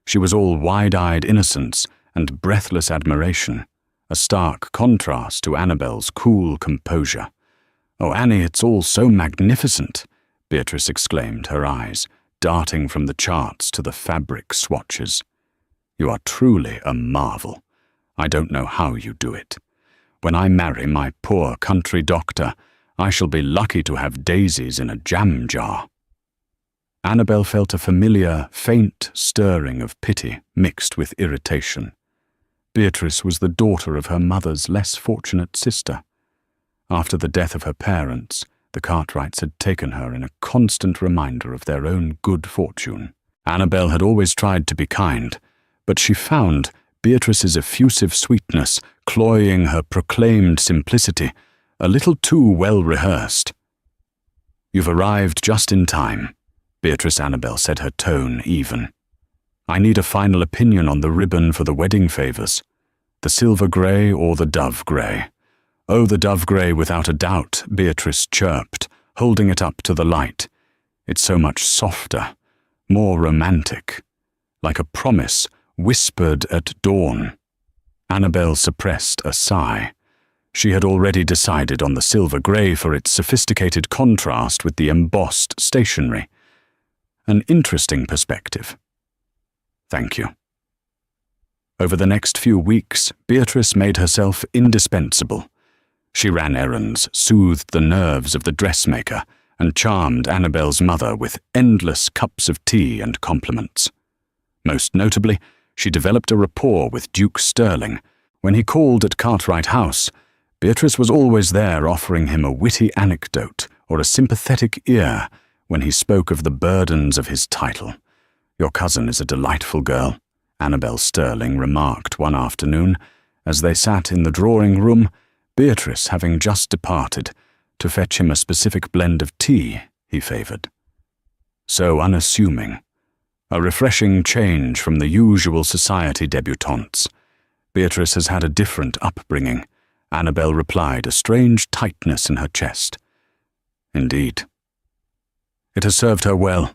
She was all wide-eyed innocence and breathless admiration, a stark contrast to Annabel's cool composure. "Oh, Annie, it's all so magnificent," Beatrice exclaimed, her eyes darting from the charts to the fabric swatches. "You are truly a marvel. I don't know how you do it. When I marry my poor country doctor, I shall be lucky to have daisies in a jam jar." Annabel felt a familiar, faint stirring of pity mixed with irritation. Beatrice was the daughter of her mother's less fortunate sister. After the death of her parents, the Cartwrights had taken her in a constant reminder of their own good fortune. Annabel had always tried to be kind, but she found Beatrice's effusive sweetness cloying her proclaimed simplicity a little too well rehearsed. "You've arrived just in time," Beatrice Annabel said, her tone even. "I need a final opinion on the ribbon for the wedding favours. The silver grey or the dove grey?" "Oh, the dove grey without a doubt," Beatrice chirped, holding it up to the light. "It's so much softer, more romantic, like a promise whispered at dawn." Annabel suppressed a sigh. She had already decided on the silver grey for its sophisticated contrast with the embossed stationery. An interesting perspective. "Thank you." Over the next few weeks, Beatrice made herself indispensable. She ran errands, soothed the nerves of the dressmaker, and charmed Annabel's mother with endless cups of tea and compliments. Most notably, she developed a rapport with Duke Sterling. When he called at Cartwright House, Beatrice was always there offering him a witty anecdote or a sympathetic ear when he spoke of the burdens of his title. "Your cousin is a delightful girl," Annabel Sterling remarked one afternoon, as they sat in the drawing-room, Beatrice having just departed, to fetch him a specific blend of tea he favoured. So unassuming, a refreshing change from the usual society debutantes. Beatrice has had a different upbringing, Annabel replied, a strange tightness in her chest. Indeed. It has served her well.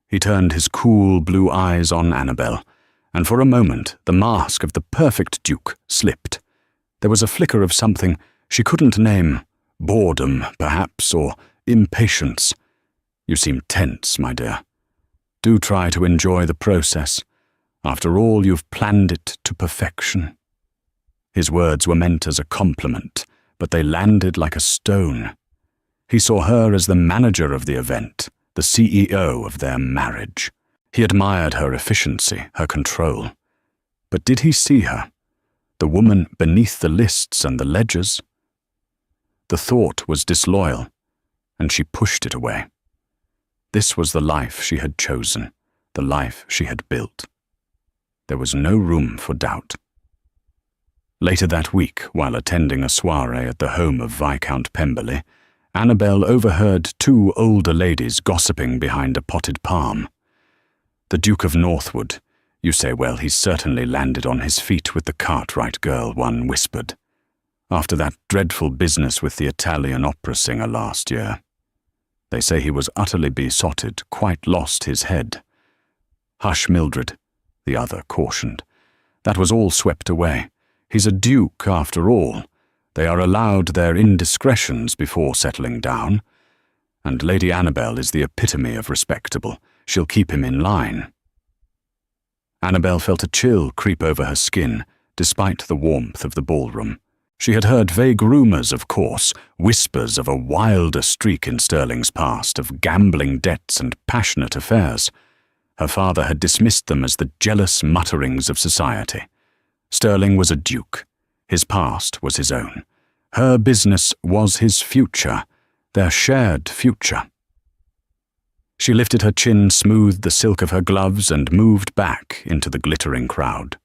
He turned his cool blue eyes on Annabel, and for a moment the mask of the perfect Duke slipped. There was a flicker of something she couldn't name, boredom, perhaps, or impatience. You seem tense, my dear. Do try to enjoy the process. After all, you've planned it to perfection. His words were meant as a compliment, but they landed like a stone. He saw her as the manager of the event, the CEO of their marriage. He admired her efficiency, her control. But did he see her, the woman beneath the lists and the ledgers? The thought was disloyal, and she pushed it away. This was the life she had chosen, the life she had built. There was no room for doubt. Later that week, while attending a soirée at the home of Viscount Pemberley, Annabel overheard two older ladies gossiping behind a potted palm. The Duke of Northwood, you say, well, he's certainly landed on his feet with the Cartwright girl, one whispered, after that dreadful business with the Italian opera singer last year. They say he was utterly besotted, quite lost his head. Hush, Mildred, the other cautioned. That was all swept away. He's a duke, after all. They are allowed their indiscretions before settling down. And Lady Annabel is the epitome of respectable. She'll keep him in line. Annabel felt a chill creep over her skin, despite the warmth of the ballroom. She had heard vague rumours, of course, whispers of a wilder streak in Sterling's past, of gambling debts and passionate affairs. Her father had dismissed them as the jealous mutterings of society. Sterling was a duke. His past was his own. Her business was his future, their shared future. She lifted her chin, smoothed the silk of her gloves, and moved back into the glittering crowd.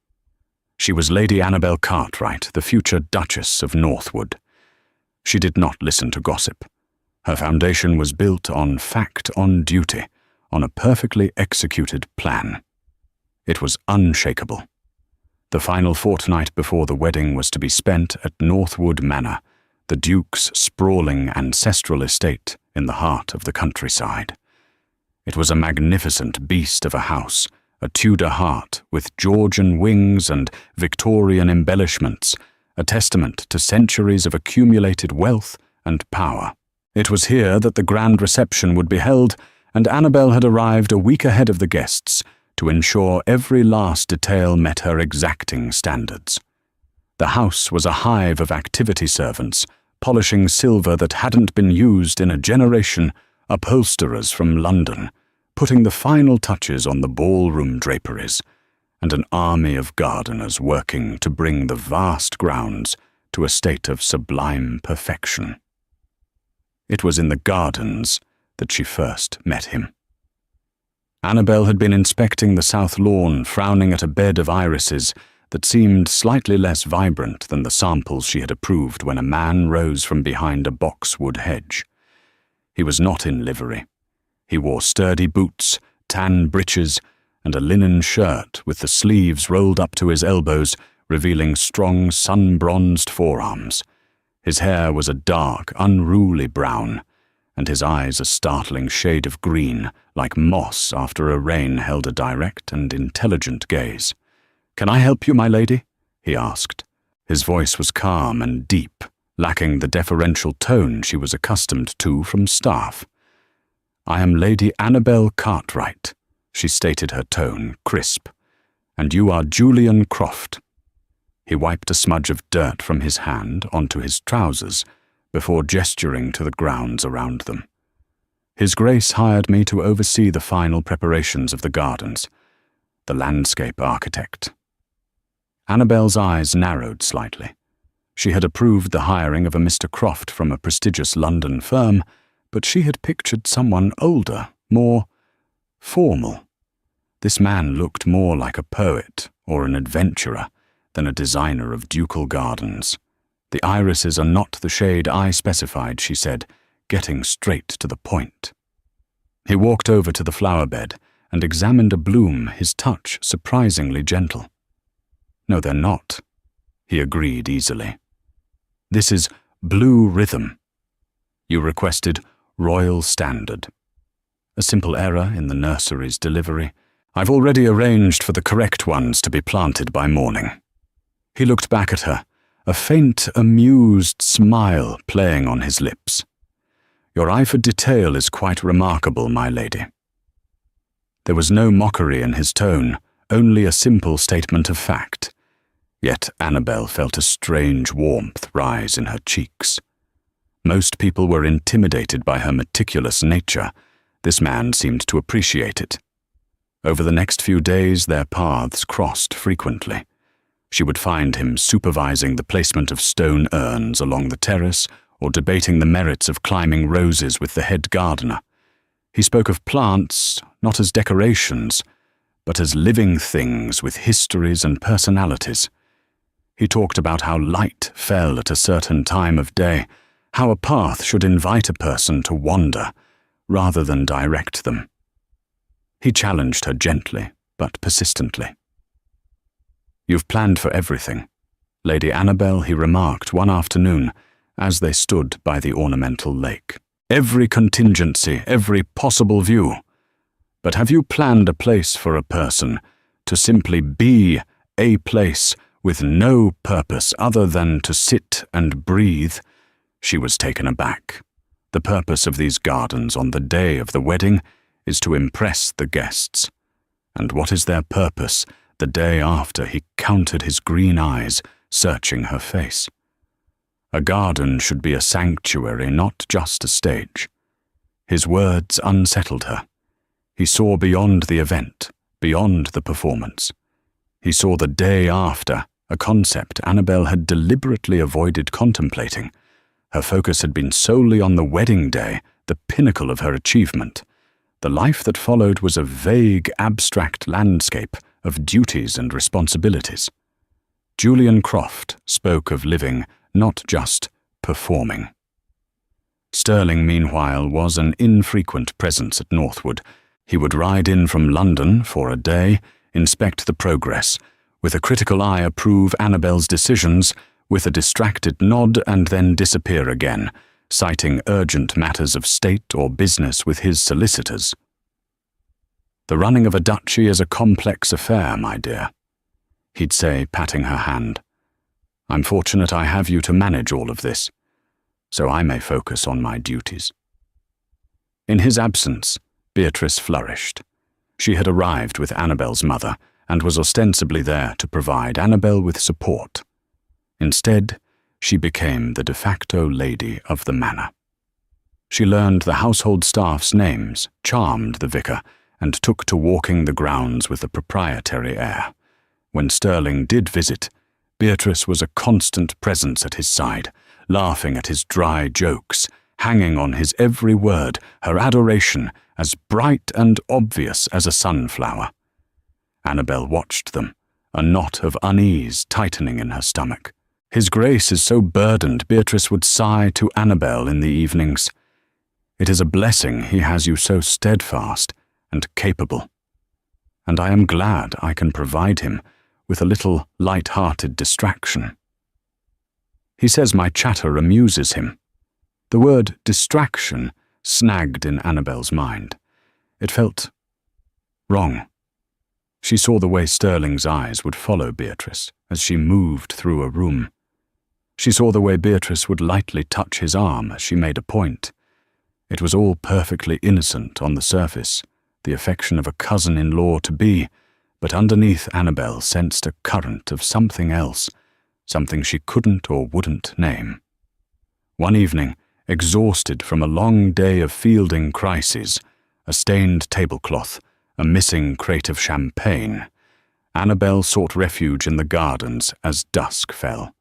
She was Lady Annabel Cartwright, the future Duchess of Northwood. She did not listen to gossip. Her foundation was built on fact, on duty, on a perfectly executed plan. It was unshakable. The final fortnight before the wedding was to be spent at Northwood Manor, the Duke's sprawling ancestral estate in the heart of the countryside. It was a magnificent beast of a house, a Tudor heart with Georgian wings and Victorian embellishments, a testament to centuries of accumulated wealth and power. It was here that the grand reception would be held, and Annabel had arrived a week ahead of the guests to ensure every last detail met her exacting standards. The house was a hive of activity servants, polishing silver that hadn't been used in a generation, upholsterers from London, putting the final touches on the ballroom draperies, and an army of gardeners working to bring the vast grounds to a state of sublime perfection. It was in the gardens that she first met him. Annabel had been inspecting the south lawn, frowning at a bed of irises that seemed slightly less vibrant than the samples she had approved when a man rose from behind a boxwood hedge. He was not in livery. He wore sturdy boots, tan breeches, and a linen shirt with the sleeves rolled up to his elbows, revealing strong, sun-bronzed forearms. His hair was a dark, unruly brown, and his eyes a startling shade of green, like moss after a rain held a direct and intelligent gaze. "Can I help you, my lady?" he asked. His voice was calm and deep, lacking the deferential tone she was accustomed to from staff. "I am Lady Annabel Cartwright," she stated, her tone crisp, "and you are Julian Croft." He wiped a smudge of dirt from his hand onto his trousers before gesturing to the grounds around them. "His Grace hired me to oversee the final preparations of the gardens, the landscape architect." Annabel's eyes narrowed slightly. She had approved the hiring of a Mr. Croft from a prestigious London firm, but she had pictured someone older, more formal. This man looked more like a poet or an adventurer than a designer of ducal gardens. The irises are not the shade I specified, she said, getting straight to the point. He walked over to the flower bed and examined a bloom, his touch surprisingly gentle. No, they're not, he agreed easily. This is Blue Rhythm. You requested Royal Standard. A simple error in the nursery's delivery. I've already arranged for the correct ones to be planted by morning. He looked back at her, a faint, amused smile playing on his lips. Your eye for detail is quite remarkable, my lady. There was no mockery in his tone, only a simple statement of fact. Yet Annabel felt a strange warmth rise in her cheeks. Most people were intimidated by her meticulous nature. This man seemed to appreciate it. Over the next few days, their paths crossed frequently. She would find him supervising the placement of stone urns along the terrace or debating the merits of climbing roses with the head gardener. He spoke of plants not as decorations, but as living things with histories and personalities. He talked about how light fell at a certain time of day, how a path should invite a person to wander rather than direct them. He challenged her gently but persistently. You've planned for everything, Lady Annabel, he remarked one afternoon as they stood by the ornamental lake. Every contingency, every possible view. But have you planned a place for a person to simply be a place with no purpose other than to sit and breathe? She was taken aback. The purpose of these gardens on the day of the wedding is to impress the guests. And what is their purpose the day after he counted his green eyes, searching her face? A garden should be a sanctuary, not just a stage. His words unsettled her. He saw beyond the event, beyond the performance. He saw the day after, a concept Annabel had deliberately avoided contemplating. Her focus had been solely on the wedding day, the pinnacle of her achievement. The life that followed was a vague, abstract landscape of duties and responsibilities. Julian Croft spoke of living, not just performing. Sterling, meanwhile, was an infrequent presence at Northwood. He would ride in from London for a day, inspect the progress, with a critical eye approve Annabel's decisions, with a distracted nod, and then disappear again, citing urgent matters of state or business with his solicitors. The running of a duchy is a complex affair, my dear, he'd say, patting her hand. I'm fortunate I have you to manage all of this, so I may focus on my duties. In his absence, Beatrice flourished. She had arrived with Annabel's mother and was ostensibly there to provide Annabel with support. Instead, she became the de facto lady of the manor. She learned the household staff's names, charmed the vicar, and took to walking the grounds with a proprietary air. When Sterling did visit, Beatrice was a constant presence at his side, laughing at his dry jokes, hanging on his every word, her adoration as bright and obvious as a sunflower. Annabel watched them, a knot of unease tightening in her stomach. His Grace is so burdened, Beatrice would sigh to Annabel in the evenings. It is a blessing he has you so steadfast and capable, and I am glad I can provide him with a little light-hearted distraction. He says my chatter amuses him. The word distraction snagged in Annabel's mind. It felt wrong. She saw the way Sterling's eyes would follow Beatrice as she moved through a room. She saw the way Beatrice would lightly touch his arm as she made a point. It was all perfectly innocent on the surface, the affection of a cousin-in-law-to-be, but underneath Annabel sensed a current of something else, something she couldn't or wouldn't name. One evening, exhausted from a long day of fielding crises, a stained tablecloth, a missing crate of champagne, Annabel sought refuge in the gardens as dusk fell.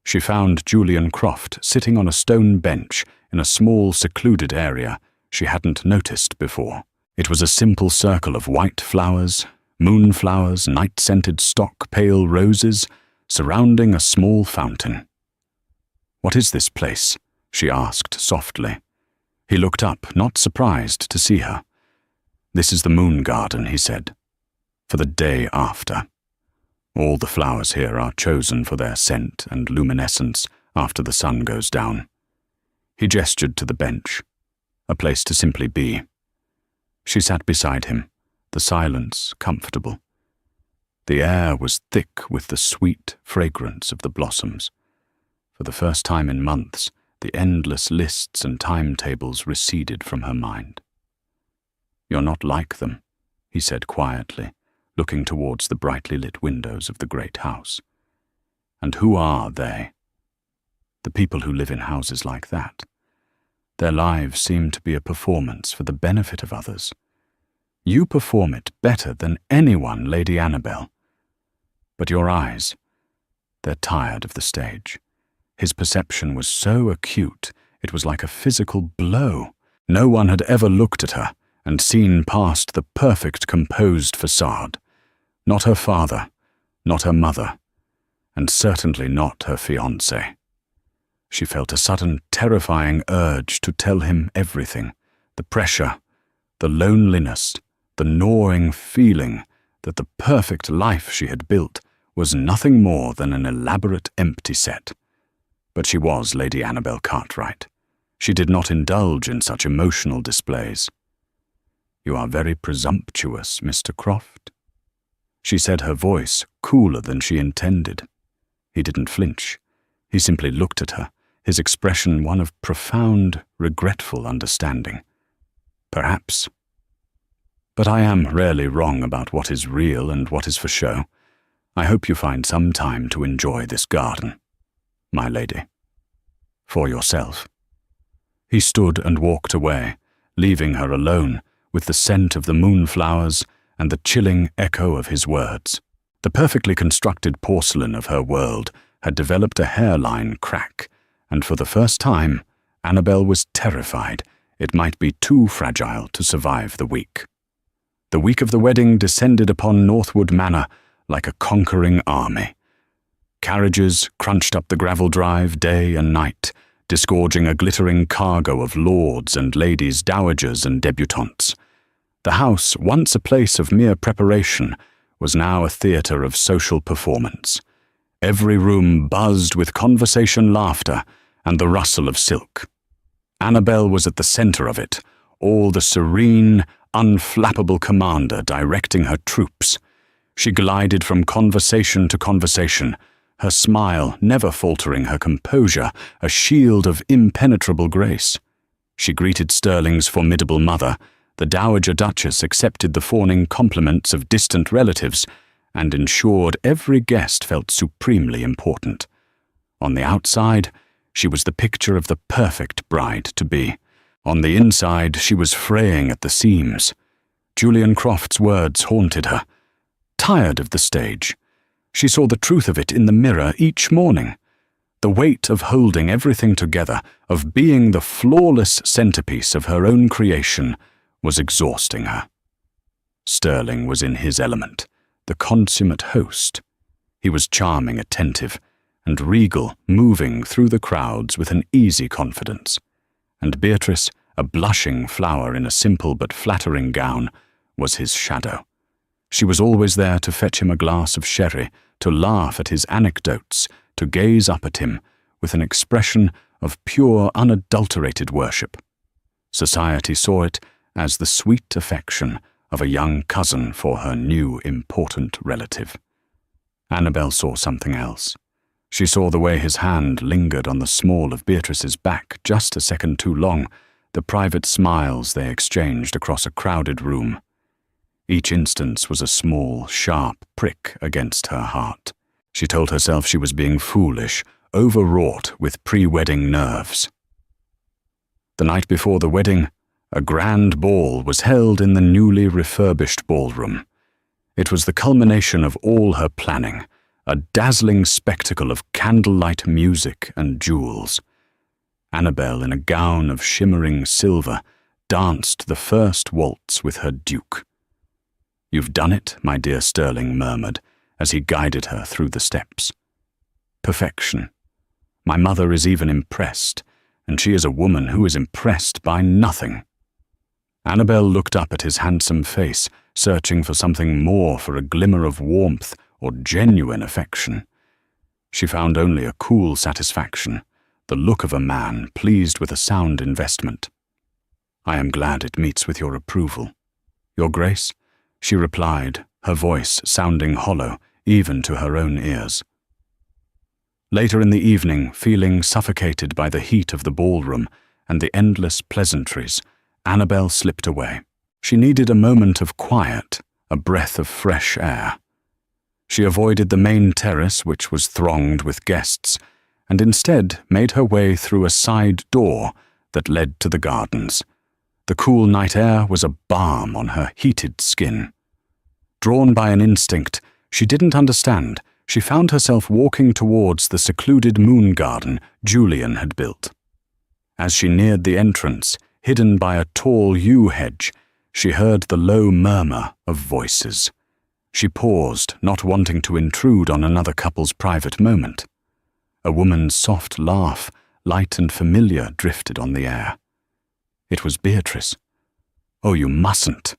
She found Julian Croft sitting on a stone bench in a small, secluded area she hadn't noticed before. It was a simple circle of white flowers, moonflowers, night-scented stock pale roses, surrounding a small fountain. "What is this place?" she asked softly. He looked up, not surprised to see her. "This is the moon garden," he said, "for the day after. All the flowers here are chosen for their scent and luminescence after the sun goes down." He gestured to the bench, a place to simply be. She sat beside him, the silence comfortable. The air was thick with the sweet fragrance of the blossoms. For the first time in months, the endless lists and timetables receded from her mind. "You're not like them," he said quietly, looking towards the brightly lit windows of the great house. "And who are they?" "The people who live in houses like that. Their lives seem to be a performance for the benefit of others. You perform it better than anyone, Lady Annabel. But your eyes, they're tired of the stage." His perception was so acute, it was like a physical blow. No one had ever looked at her and seen past the perfect composed facade. Not her father, not her mother, and certainly not her fiancé. She felt a sudden, terrifying urge to tell him everything, the pressure, the loneliness, the gnawing feeling that the perfect life she had built was nothing more than an elaborate empty set. But she was Lady Annabel Cartwright. She did not indulge in such emotional displays. "You are very presumptuous, Mr. Croft," she said, her voice cooler than she intended. He didn't flinch. He simply looked at her, his expression one of profound, regretful understanding. "Perhaps. But I am rarely wrong about what is real and what is for show. I hope you find some time to enjoy this garden, my lady. For yourself." He stood and walked away, leaving her alone with the scent of the moonflowers and the chilling echo of his words. The perfectly constructed porcelain of her world had developed a hairline crack, and for the first time, Annabel was terrified it might be too fragile to survive the week. The week of the wedding descended upon Northwood Manor like a conquering army. Carriages crunched up the gravel drive day and night, disgorging a glittering cargo of lords and ladies, dowagers and debutantes. The house, once a place of mere preparation, was now a theatre of social performance. Every room buzzed with conversation, laughter, and the rustle of silk. Annabel was at the centre of it, all the serene, unflappable commander directing her troops. She glided from conversation to conversation, her smile never faltering her composure, a shield of impenetrable grace. She greeted Sterling's formidable mother. The Dowager Duchess accepted the fawning compliments of distant relatives and ensured every guest felt supremely important. On the outside, she was the picture of the perfect bride-to-be. On the inside, she was fraying at the seams. Julian Croft's words haunted her. Tired of the stage, she saw the truth of it in the mirror each morning. The weight of holding everything together, of being the flawless centerpiece of her own creation, was exhausting her. Sterling was in his element, the consummate host. He was charming, attentive, and regal, moving through the crowds with an easy confidence. And Beatrice, a blushing flower in a simple but flattering gown, was his shadow. She was always there to fetch him a glass of sherry, to laugh at his anecdotes, to gaze up at him with an expression of pure, unadulterated worship. Society saw it as the sweet affection of a young cousin for her new, important relative. Annabel saw something else. She saw the way his hand lingered on the small of Beatrice's back just a second too long, the private smiles they exchanged across a crowded room. Each instance was a small, sharp prick against her heart. She told herself she was being foolish, overwrought with pre-wedding nerves. The night before the wedding, a grand ball was held in the newly refurbished ballroom. It was the culmination of all her planning, a dazzling spectacle of candlelight music and jewels. Annabel, in a gown of shimmering silver, danced the first waltz with her duke. "You've done it," my dear Sterling murmured, as he guided her through the steps. Perfection. My mother is even impressed, and she is a woman who is impressed by nothing." Annabel looked up at his handsome face, searching for something more, for a glimmer of warmth or genuine affection. She found only a cool satisfaction, the look of a man pleased with a sound investment. "I am glad it meets with your approval." "Your Grace?" she replied, her voice sounding hollow, even to her own ears. Later in the evening, feeling suffocated by the heat of the ballroom and the endless pleasantries, Annabel slipped away. She needed a moment of quiet, a breath of fresh air. She avoided the main terrace, which was thronged with guests, and instead made her way through a side door that led to the gardens. The cool night air was a balm on her heated skin. Drawn by an instinct she didn't understand, she found herself walking towards the secluded moon garden Julian had built. As she neared the entrance, hidden by a tall yew hedge, she heard the low murmur of voices. She paused, not wanting to intrude on another couple's private moment. A woman's soft laugh, light and familiar, drifted on the air. It was Beatrice. "Oh, you mustn't."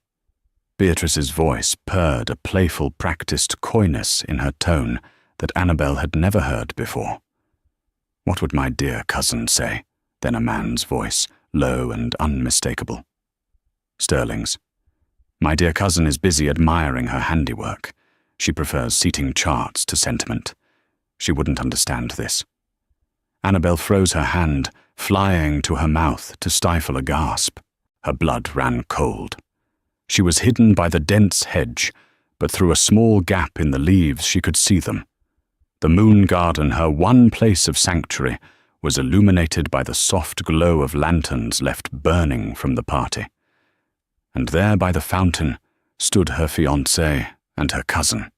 Beatrice's voice purred a playful, practiced coyness in her tone that Annabel had never heard before. "What would my dear cousin say?" Then a man's voice, low and unmistakable. Sterling's. "My dear cousin is busy admiring her handiwork. She prefers seating charts to sentiment. She wouldn't understand this." Annabel froze her hand, flying to her mouth to stifle a gasp. Her blood ran cold. She was hidden by the dense hedge, but through a small gap in the leaves she could see them. The moon garden, her one place of sanctuary, was illuminated by the soft glow of lanterns left burning from the party. And there by the fountain stood her fiancé and her cousin.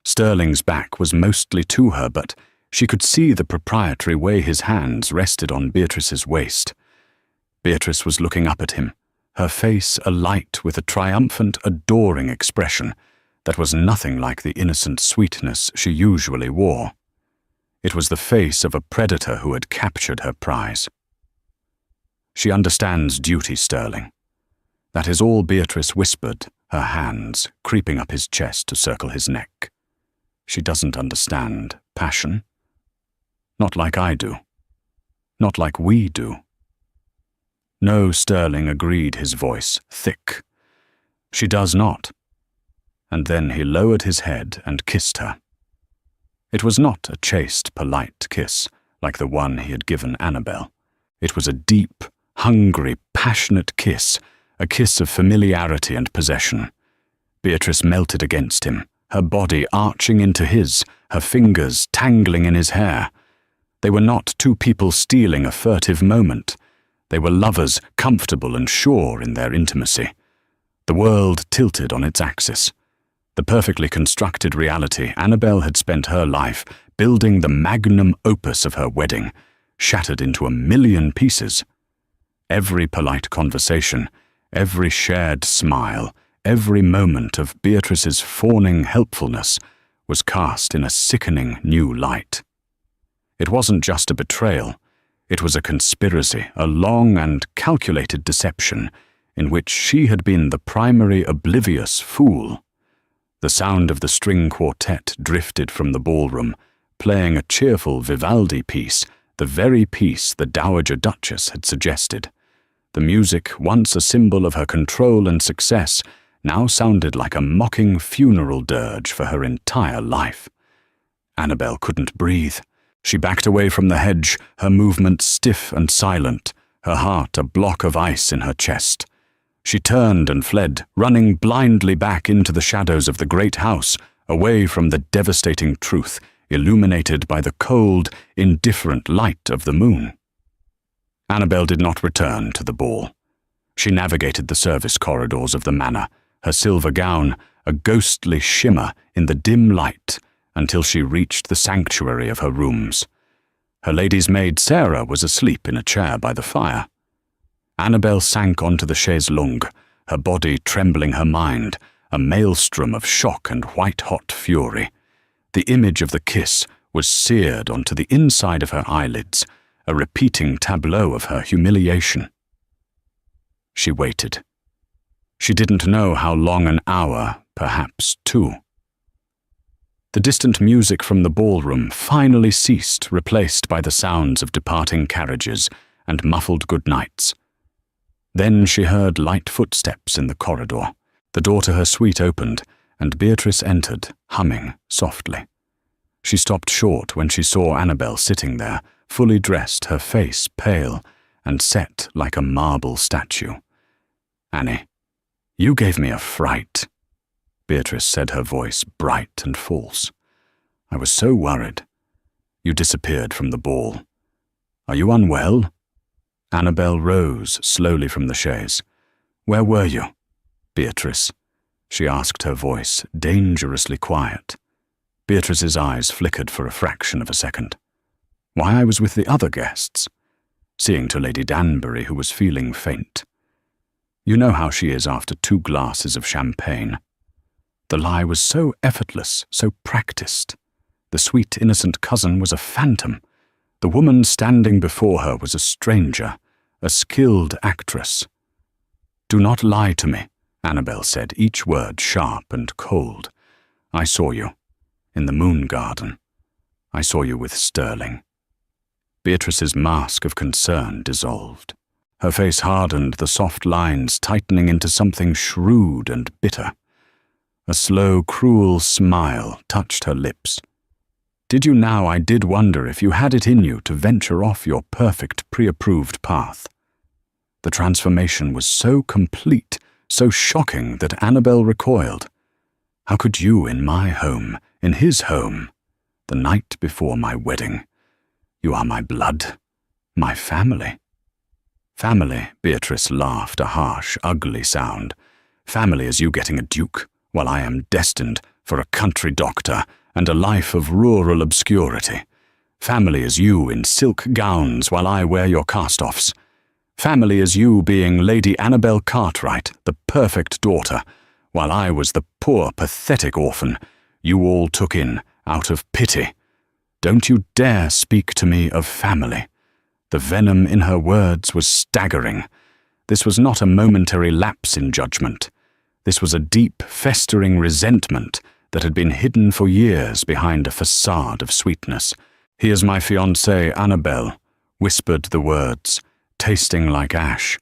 Sterling's back was mostly to her, but she could see the proprietary way his hands rested on Beatrice's waist. Beatrice was looking up at him, her face alight with a triumphant, adoring expression that was nothing like the innocent sweetness she usually wore. It was the face of a predator who had captured her prize. "She understands duty, Sterling." That is all Beatrice whispered, her hands creeping up his chest to circle his neck. "She doesn't understand passion. Not like I do. Not like we do." "No," Sterling agreed, his voice thick. "She does not." And then he lowered his head and kissed her. It was not a chaste, polite kiss like the one he had given Annabel. It was a deep, hungry, passionate kiss, a kiss of familiarity and possession. Beatrice melted against him, her body arching into his, her fingers tangling in his hair. They were not two people stealing a furtive moment. They were lovers, comfortable and sure in their intimacy. The world tilted on its axis. The perfectly constructed reality Annabel had spent her life building, the magnum opus of her wedding, shattered into a million pieces. Every polite conversation, every shared smile, every moment of Beatrice's fawning helpfulness was cast in a sickening new light. It wasn't just a betrayal. It was a conspiracy, a long and calculated deception, in which she had been the primary oblivious fool. The sound of the string quartet drifted from the ballroom, playing a cheerful Vivaldi piece, the very piece the Dowager Duchess had suggested. The music, once a symbol of her control and success, now sounded like a mocking funeral dirge for her entire life. Annabel couldn't breathe. She backed away from the hedge, her movements stiff and silent, her heart a block of ice in her chest. She turned and fled, running blindly back into the shadows of the great house, away from the devastating truth, illuminated by the cold, indifferent light of the moon. Annabel did not return to the ball. She navigated the service corridors of the manor, her silver gown a ghostly shimmer in the dim light, until she reached the sanctuary of her rooms. Her lady's maid Sarah was asleep in a chair by the fire. Annabel sank onto the chaise longue, her body trembling, her mind a maelstrom of shock and white-hot fury. The image of the kiss was seared onto the inside of her eyelids, a repeating tableau of her humiliation. She waited. She didn't know how long an hour, perhaps 2. The distant music from the ballroom finally ceased, replaced by the sounds of departing carriages and muffled goodnights. Then she heard light footsteps in the corridor. The door to her suite opened, and Beatrice entered, humming softly. She stopped short when she saw Annabel sitting there, fully dressed, her face pale and set like a marble statue. "Annie, you gave me a fright," Beatrice said, her voice bright and false. "I was so worried. You disappeared from the ball. Are you unwell?" Annabel rose slowly from the chaise. "Where were you, Beatrice?" she asked, her voice dangerously quiet. Beatrice's eyes flickered for a fraction of a second. "Why, I was with the other guests, seeing to Lady Danbury, who was feeling faint. You know how she is after 2 glasses of champagne." The lie was so effortless, so practiced. The sweet, innocent cousin was a phantom. The woman standing before her was a stranger, a skilled actress. "Do not lie to me," Annabel said, each word sharp and cold. "I saw you, in the moon garden. I saw you with Sterling." Beatrice's mask of concern dissolved. Her face hardened, the soft lines tightening into something shrewd and bitter. A slow, cruel smile touched her lips. "Did you now? I did wonder if you had it in you to venture off your perfect, pre-approved path." The transformation was so complete, so shocking that Annabel recoiled. How could you in my home, in his home, the night before my wedding? You are my blood, my family. "Family," Beatrice laughed, a harsh, ugly sound. "Family is you getting a duke, while I am destined for a country doctor and a life of rural obscurity. Family is you in silk gowns while I wear your cast-offs. Family is you being Lady Annabel Cartwright, the perfect daughter, while I was the poor, pathetic orphan you all took in out of pity. Don't you dare speak to me of family." The venom in her words was staggering. This was not a momentary lapse in judgment. This was a deep, festering resentment that had been hidden for years behind a facade of sweetness. "He is my fiancée, Annabel," whispered the words, tasting like ash.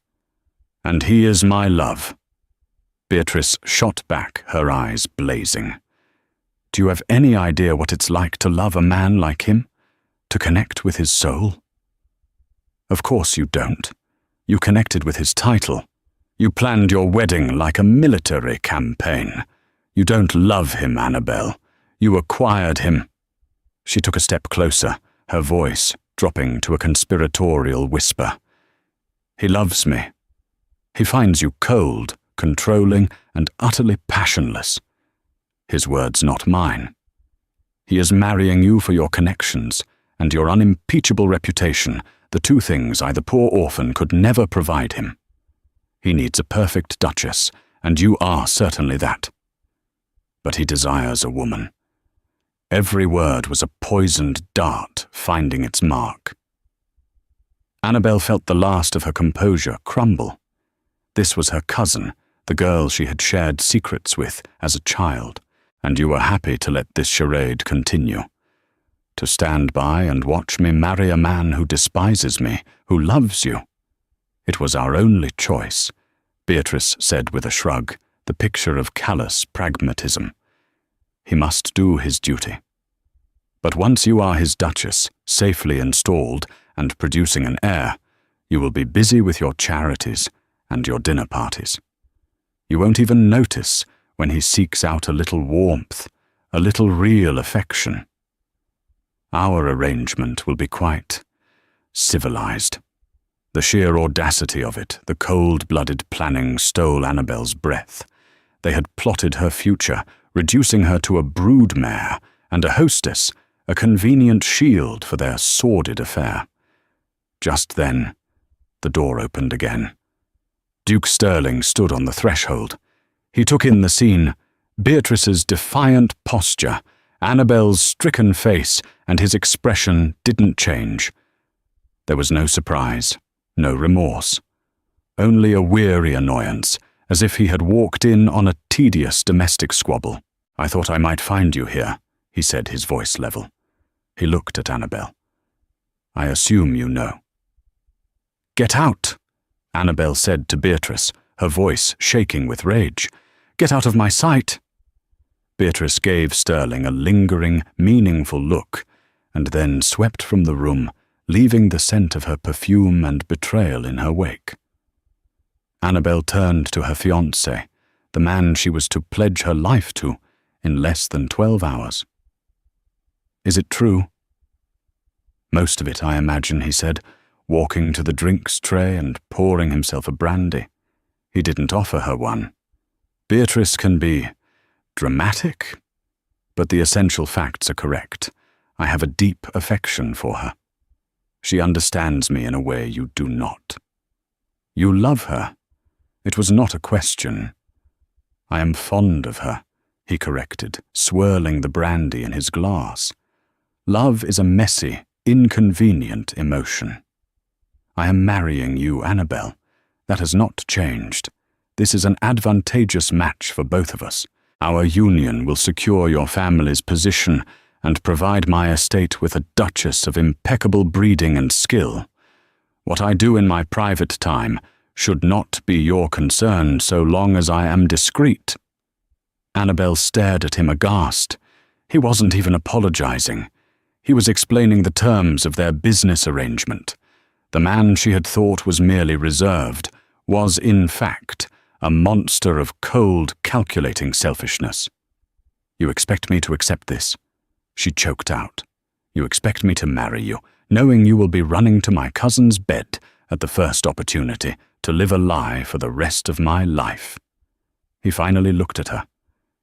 "And he is my love." Beatrice shot back, her eyes blazing. "Do you have any idea what it's like to love a man like him? To connect with his soul?" "Of course you don't. You connected with his title. You planned your wedding like a military campaign. You don't love him, Annabel. You acquired him." She took a step closer, her voice dropping to a conspiratorial whisper. "He loves me. He finds you cold, controlling, and utterly passionless. His words, not mine. He is marrying you for your connections and your unimpeachable reputation, the 2 things I, the poor orphan, could never provide him. He needs a perfect duchess, and you are certainly that. But he desires a woman." Every word was a poisoned dart finding its mark. Annabel felt the last of her composure crumble. This was her cousin, the girl she had shared secrets with as a child, and you were happy to let this charade continue. To stand by and watch me marry a man who despises me, who loves you. It was our only choice, Beatrice said with a shrug, the picture of callous pragmatism. He must do his duty. But once you are his duchess, safely installed and producing an heir, you will be busy with your charities and your dinner parties. You won't even notice when he seeks out a little warmth, a little real affection. Our arrangement will be quite civilized. The sheer audacity of it, the cold-blooded planning, stole Annabel's breath. They had plotted her future, reducing her to a broodmare and a hostess, a convenient shield for their sordid affair. Just then, the door opened again. Duke Sterling stood on the threshold. He took in the scene, Beatrice's defiant posture, Annabel's stricken face and his expression didn't change. There was no surprise, no remorse, only a weary annoyance, as if he had walked in on a tedious domestic squabble. "I thought I might find you here," he said, his voice level. He looked at Annabel. "I assume you know." "Get out," Annabel said to Beatrice, her voice shaking with rage. "Get out of my sight." Beatrice gave Sterling a lingering, meaningful look, and then swept from the room, leaving the scent of her perfume and betrayal in her wake. Annabel turned to her fiancé, the man she was to pledge her life to in less than 12 hours. "Is it true?" "Most of it, I imagine," he said, walking to the drinks tray and pouring himself a brandy. He didn't offer her one. Beatrice can be dramatic, but the essential facts are correct. I have a deep affection for her. She understands me in a way you do not. You love her. It was not a question. "I am fond of her," he corrected, swirling the brandy in his glass. "Love is a messy, inconvenient emotion. I am marrying you, Annabel. That has not changed. This is an advantageous match for both of us. Our union will secure your family's position and provide my estate with a duchess of impeccable breeding and skill. What I do in my private time should not be your concern so long as I am discreet." Annabel stared at him aghast. He wasn't even apologizing. He was explaining the terms of their business arrangement. The man she had thought was merely reserved was, in fact, a monster of cold, calculating selfishness. "You expect me to accept this?" She choked out. "You expect me to marry you, knowing you will be running to my cousin's bed at the first opportunity to live a lie for the rest of my life." He finally looked at her,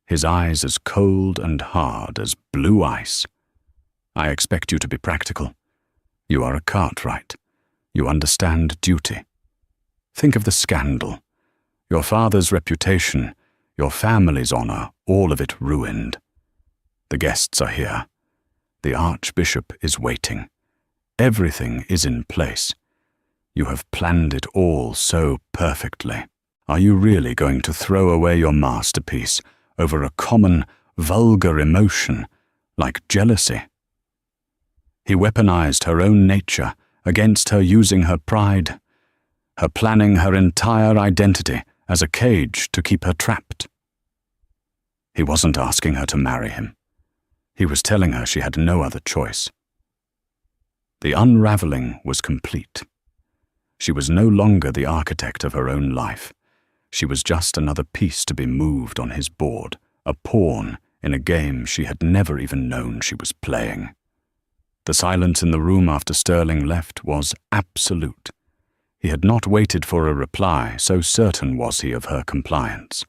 his eyes as cold and hard as blue ice. "I expect you to be practical. You are a Cartwright. You understand duty. Think of the scandal. Your father's reputation, your family's honor, all of it ruined. The guests are here. The Archbishop is waiting. Everything is in place. You have planned it all so perfectly. Are you really going to throw away your masterpiece over a common, vulgar emotion like jealousy?" He weaponized her own nature against her, using her pride, her planning her entire identity as a cage to keep her trapped. He wasn't asking her to marry him. He was telling her she had no other choice. The unraveling was complete. She was no longer the architect of her own life. She was just another piece to be moved on his board, a pawn in a game she had never even known she was playing. The silence in the room after Sterling left was absolute. He had not waited for a reply, so certain was he of her compliance.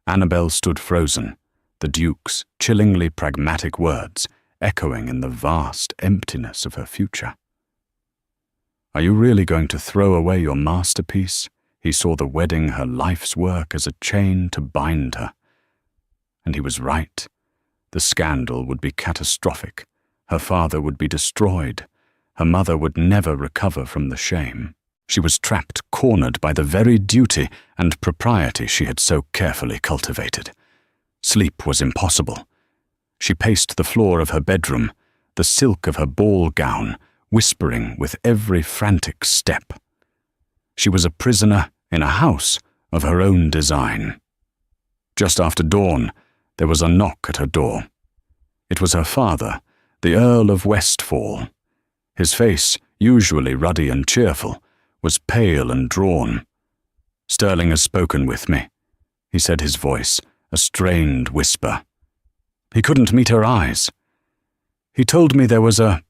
Annabel stood frozen, the Duke's chillingly pragmatic words echoing in the vast emptiness of her future. "Are you really going to throw away your masterpiece?" He saw the wedding her life's work as a chain to bind her. And he was right. The scandal would be catastrophic. Her father would be destroyed. Her mother would never recover from the shame. She was trapped, cornered by the very duty and propriety she had so carefully cultivated. Sleep was impossible. She paced the floor of her bedroom, the silk of her ball gown whispering with every frantic step. She was a prisoner in a house of her own design. Just after dawn, there was a knock at her door. It was her father, the Earl of Westfall. His face, usually ruddy and cheerful, was pale and drawn. "Sterling has spoken with me," he said, his voice a strained whisper. He couldn't meet her eyes. "He told me there was a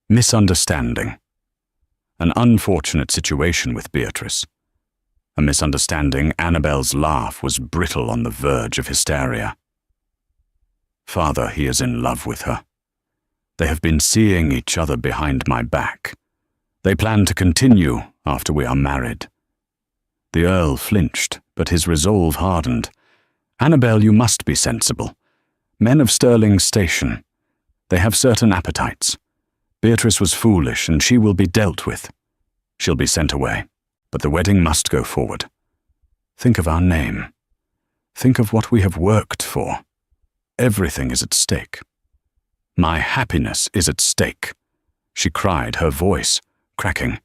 misunderstanding. An unfortunate situation with Beatrice. A misunderstanding." Annabel's laugh was brittle on the verge of hysteria. "Father, he is in love with her. They have been seeing each other behind my back. They plan to continue after we are married." The Earl flinched, but his resolve hardened. "Annabel, you must be sensible. Men of Stirling's station. They have certain appetites. Beatrice was foolish, and she will be dealt with. She'll be sent away, but the wedding must go forward. Think of our name. Think of what we have worked for. Everything is at stake. My happiness is at stake, she cried, her voice cracking.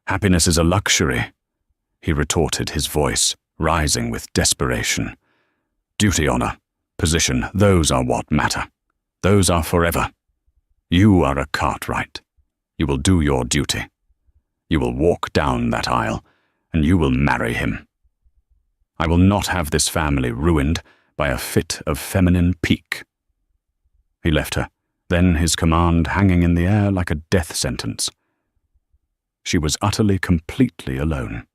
Happiness is a luxury, he retorted, his voice rising with desperation. Duty, honor, position, those are what matter. Those are forever. You are a Cartwright. You will do your duty. You will walk down that aisle, and you will marry him. I will not have this family ruined by a fit of feminine pique. He left her, then his command hanging in the air like a death sentence. She was utterly, completely alone.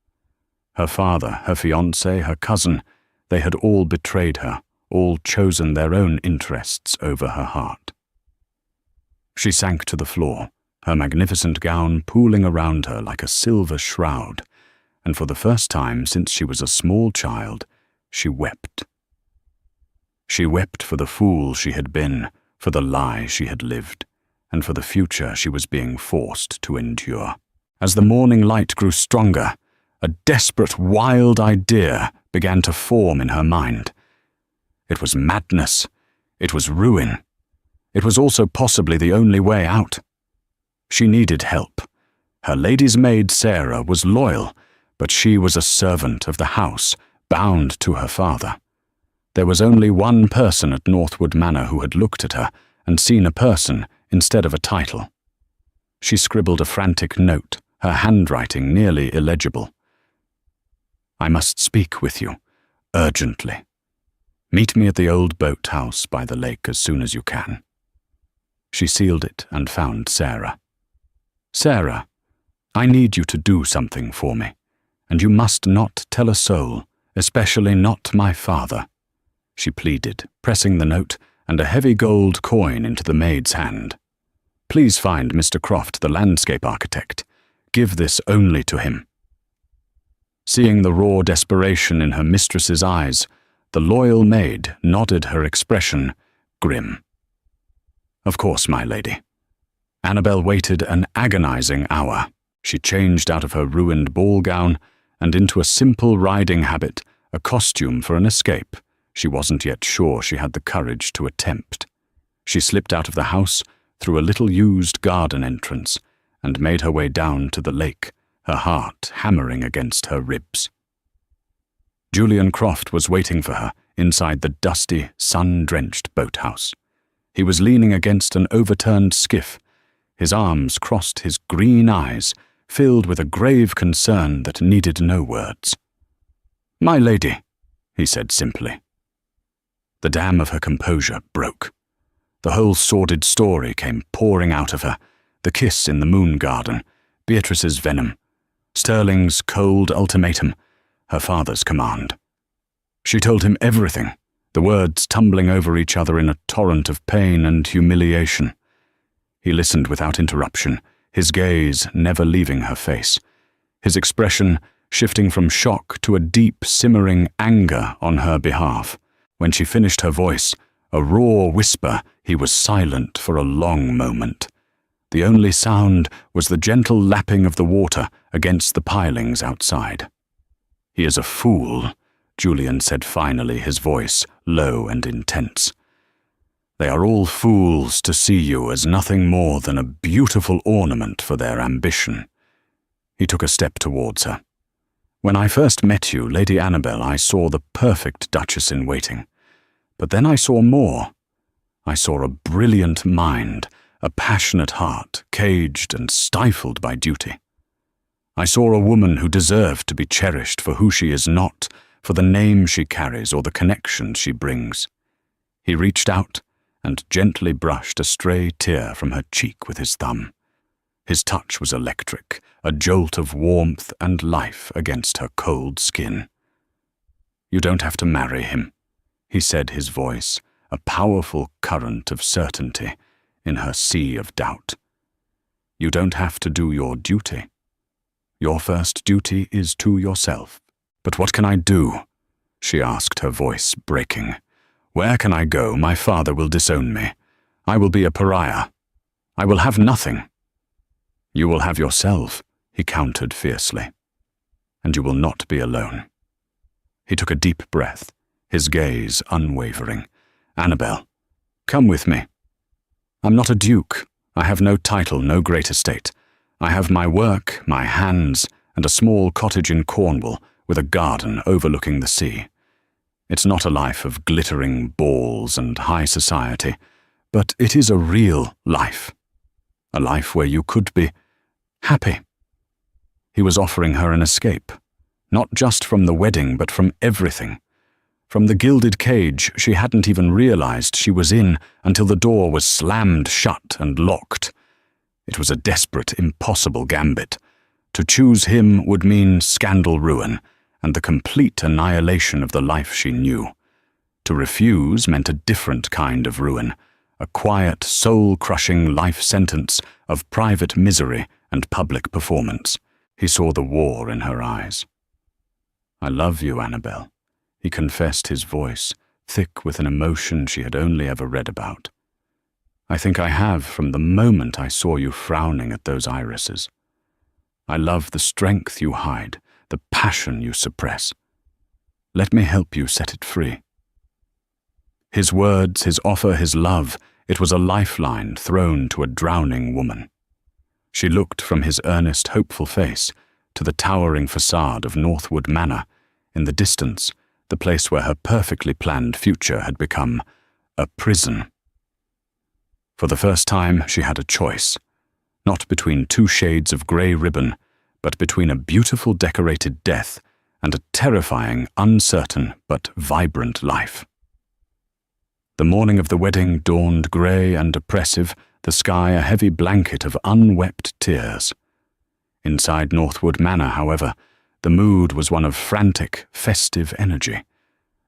Her father, her fiancé, her cousin, they had all betrayed her, all chosen their own interests over her heart. She sank to the floor, her magnificent gown pooling around her like a silver shroud, and for the first time since she was a small child, she wept. She wept for the fool she had been, for the lie she had lived, and for the future she was being forced to endure. As the morning light grew stronger, a desperate, wild idea began to form in her mind. It was madness. It was ruin. It was also possibly the only way out. She needed help. Her lady's maid, Sarah, was loyal, but she was a servant of the house, bound to her father. There was only one person at Northwood Manor who had looked at her and seen a person instead of a title. She scribbled a frantic note, her handwriting nearly illegible. I must speak with you, urgently. Meet me at the old boathouse by the lake as soon as you can. She sealed it and found Sarah. Sarah, I need you to do something for me, and you must not tell a soul, especially not my father, she pleaded, pressing the note and a heavy gold coin into the maid's hand. Please find Mr. Croft, the landscape architect. Give this only to him. Seeing the raw desperation in her mistress's eyes, the loyal maid nodded, her expression grim. Of course, my lady. Annabel waited an agonizing hour. She changed out of her ruined ball gown and into a simple riding habit, a costume for an escape she wasn't yet sure she had the courage to attempt. She slipped out of the house through a little used garden entrance and made her way down to the lake, her heart hammering against her ribs. Julian Croft was waiting for her inside the dusty, sun-drenched boathouse. He was leaning against an overturned skiff. His arms crossed his green eyes, filled with a grave concern that needed no words. "My lady," he said simply. The dam of her composure broke. The whole sordid story came pouring out of her, the kiss in the moon garden, Beatrice's venom, Stirling's cold ultimatum, her father's command. She told him everything, the words tumbling over each other in a torrent of pain and humiliation. He listened without interruption, his gaze never leaving her face, his expression shifting from shock to a deep, simmering anger on her behalf. When she finished her voice, a raw whisper, he was silent for a long moment. The only sound was the gentle lapping of the water against the pilings outside. "He is a fool," Julian said finally, his voice low and intense. "They are all fools to see you as nothing more than a beautiful ornament for their ambition." He took a step towards her. "When I first met you, Lady Annabel, I saw the perfect Duchess-in-waiting. But then I saw more. I saw a brilliant mind, a passionate heart, caged and stifled by duty. I saw a woman who deserved to be cherished for who she is not, for the name she carries or the connections she brings." He reached out and gently brushed a stray tear from her cheek with his thumb. His touch was electric, a jolt of warmth and life against her cold skin. "You don't have to marry him," he said, his voice a powerful current of certainty in her sea of doubt. "You don't have to do your duty. Your first duty is to yourself." "But what can I do?" she asked, her voice breaking. Where can I go? My father will disown me. I will be a pariah. I will have nothing. You will have yourself, he countered fiercely. And you will not be alone. He took a deep breath, his gaze unwavering. Annabel, come with me. I'm not a duke. I have no title, no great estate. I have my work, my hands, and a small cottage in Cornwall with a garden overlooking the sea. It's not a life of glittering balls and high society, but it is a real life. A life where you could be happy. He was offering her an escape, not just from the wedding, but from everything. From the gilded cage she hadn't even realized she was in until the door was slammed shut and locked. It was a desperate, impossible gambit. To choose him would mean scandal ruin and the complete annihilation of the life she knew. To refuse meant a different kind of ruin, a quiet, soul-crushing life sentence of private misery and public performance. He saw the war in her eyes. I love you, Annabel, he confessed, his voice thick with an emotion she had only ever read about. I think I have from the moment I saw you frowning at those irises. I love the strength you hide, the passion you suppress. Let me help you set it free. His words, his offer, his love, it was a lifeline thrown to a drowning woman. She looked from his earnest, hopeful face to the towering facade of Northwood Manor, in the distance, the place where her perfectly planned future had become a prison. For the first time, she had a choice, not between two shades of grey ribbon, but between a beautiful decorated death and a terrifying, uncertain, but vibrant life. The morning of the wedding dawned grey and oppressive, the sky a heavy blanket of unwept tears. Inside Northwood Manor, however, the mood was one of frantic, festive energy.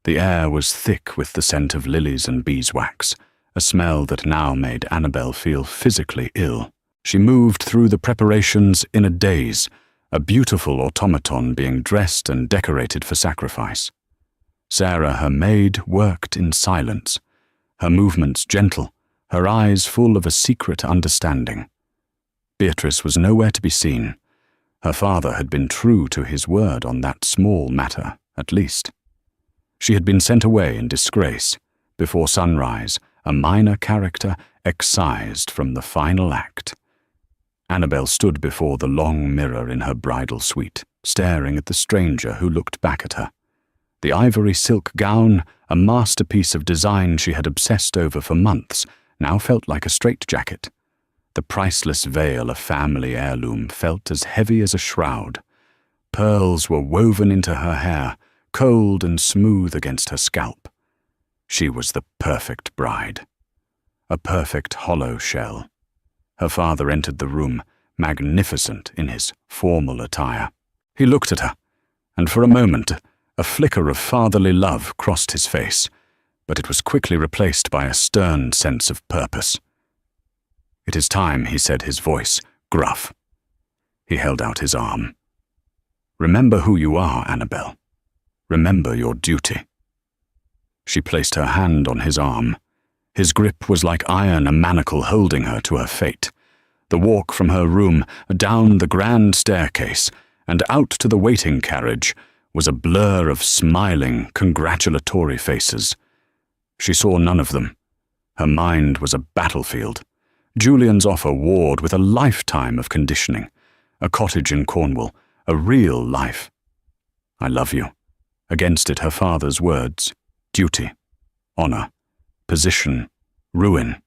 The air was thick with the scent of lilies and beeswax, a smell that now made Annabel feel physically ill. She moved through the preparations in a daze, a beautiful automaton being dressed and decorated for sacrifice. Sarah, her maid, worked in silence, her movements gentle, her eyes full of a secret understanding. Beatrice was nowhere to be seen. Her father had been true to his word on that small matter, at least. She had been sent away in disgrace, before sunrise, a minor character excised from the final act. Annabel stood before the long mirror in her bridal suite, staring at the stranger who looked back at her. The ivory silk gown, a masterpiece of design she had obsessed over for months, now felt like a straitjacket. The priceless veil, a family heirloom, felt as heavy as a shroud. Pearls were woven into her hair, cold and smooth against her scalp. She was the perfect bride. A perfect hollow shell. Her father entered the room, magnificent in his formal attire. He looked at her, and for a moment, a flicker of fatherly love crossed his face, but it was quickly replaced by a stern sense of purpose. "It is time," he said, his voice gruff. He held out his arm. "Remember who you are, Annabel. Remember your duty." She placed her hand on his arm. His grip was like iron, a manacle holding her to her fate. The walk from her room, down the grand staircase, and out to the waiting carriage was a blur of smiling, congratulatory faces. She saw none of them. Her mind was a battlefield. Julian's offer warred with a lifetime of conditioning, a cottage in Cornwall, a real life. "I love you." Against it her father's words, duty, honor, position, ruin.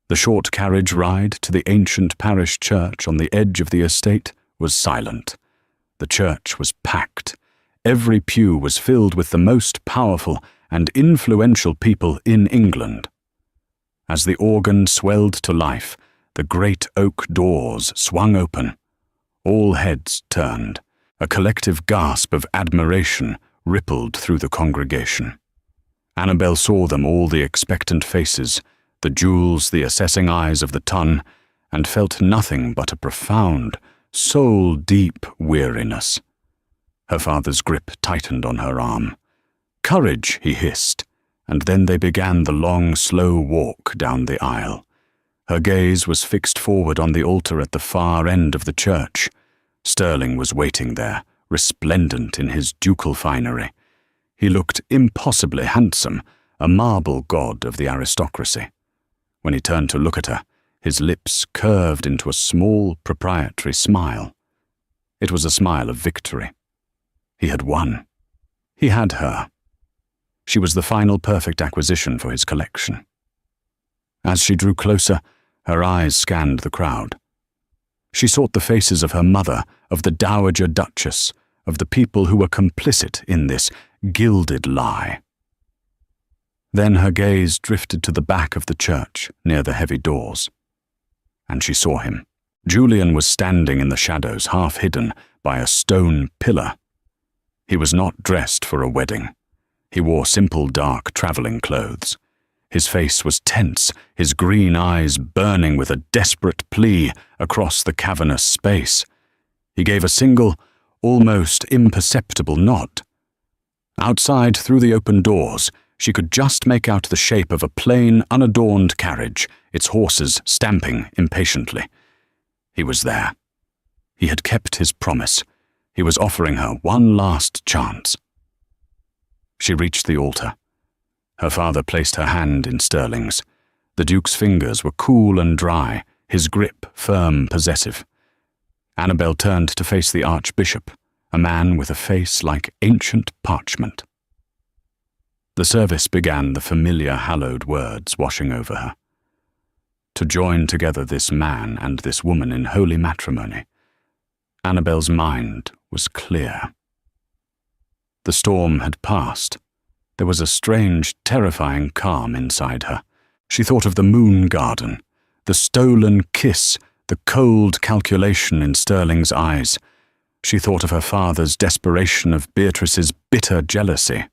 The short carriage ride to the ancient parish church on the edge of the estate was silent. The church was packed. Every pew was filled with the most powerful and influential people in England. As the organ swelled to life, the great oak doors swung open. All heads turned. A collective gasp of admiration rippled through the congregation. Annabel saw them, all the expectant faces, the jewels, the assessing eyes of the ton, and felt nothing but a profound, soul-deep weariness. Her father's grip tightened on her arm. "Courage," he hissed, and then they began the long, slow walk down the aisle. Her gaze was fixed forward on the altar at the far end of the church. Sterling was waiting there, resplendent in his ducal finery. He looked impossibly handsome, a marble god of the aristocracy. When he turned to look at her, his lips curved into a small, proprietary smile. It was a smile of victory. He had won. He had her. She was the final perfect acquisition for his collection. As she drew closer, her eyes scanned the crowd. She sought the faces of her mother, of the Dowager Duchess, of the people who were complicit in this gilded lie. Then her gaze drifted to the back of the church, near the heavy doors. And she saw him. Julian was standing in the shadows, half hidden by a stone pillar. He was not dressed for a wedding. He wore simple dark traveling clothes. His face was tense, his green eyes burning with a desperate plea across the cavernous space. He gave a single, almost imperceptible nod. Outside, through the open doors, she could just make out the shape of a plain, unadorned carriage, its horses stamping impatiently. He was there. He had kept his promise. He was offering her one last chance. She reached the altar. Her father placed her hand in Sterling's. The Duke's fingers were cool and dry, his grip firm, possessive. Annabel turned to face the Archbishop, a man with a face like ancient parchment. The service began, the familiar hallowed words washing over her. To join together this man and this woman in holy matrimony. Annabel's mind was clear. The storm had passed. There was a strange, terrifying calm inside her. She thought of the moon garden, the stolen kiss, the cold calculation in Sterling's eyes. She thought of her father's desperation, of Beatrice's bitter jealousy.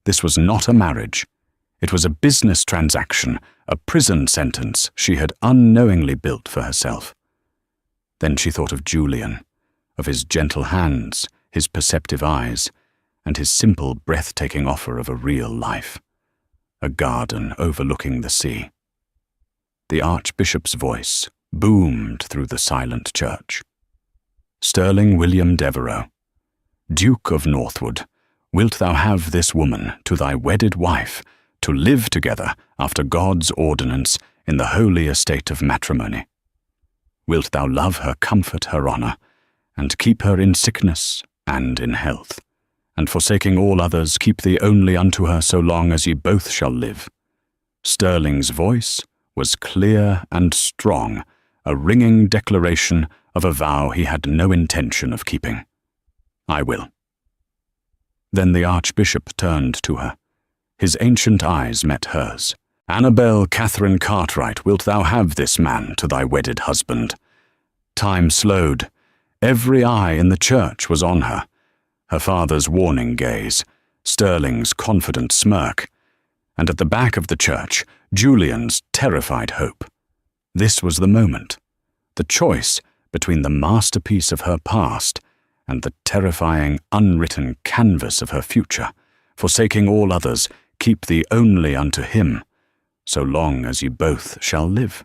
This was not a marriage. It was a business transaction, a prison sentence she had unknowingly built for herself. Then she thought of Julian, of his gentle hands, his perceptive eyes, and his simple, breathtaking offer of a real life. A garden overlooking the sea. The Archbishop's voice boomed through the silent church. Sterling William Devereux, Duke of Northwood, wilt thou have this woman to thy wedded wife, to live together after God's ordinance in the holy estate of matrimony? Wilt thou love her, comfort her honour, and keep her in sickness and in health, and forsaking all others, keep thee only unto her so long as ye both shall live? Sterling's voice was clear and strong, a ringing declaration of a vow he had no intention of keeping. I will. Then the Archbishop turned to her. His ancient eyes met hers. Annabel Catherine Cartwright, wilt thou have this man to thy wedded husband? Time slowed. Every eye in the church was on her. Her father's warning gaze, Sterling's confident smirk, and at the back of the church, Julian's terrified hope. This was the moment. The choice between the masterpiece of her past and the terrifying, unwritten canvas of her future. Forsaking all others, keep thee only unto him, so long as ye both shall live.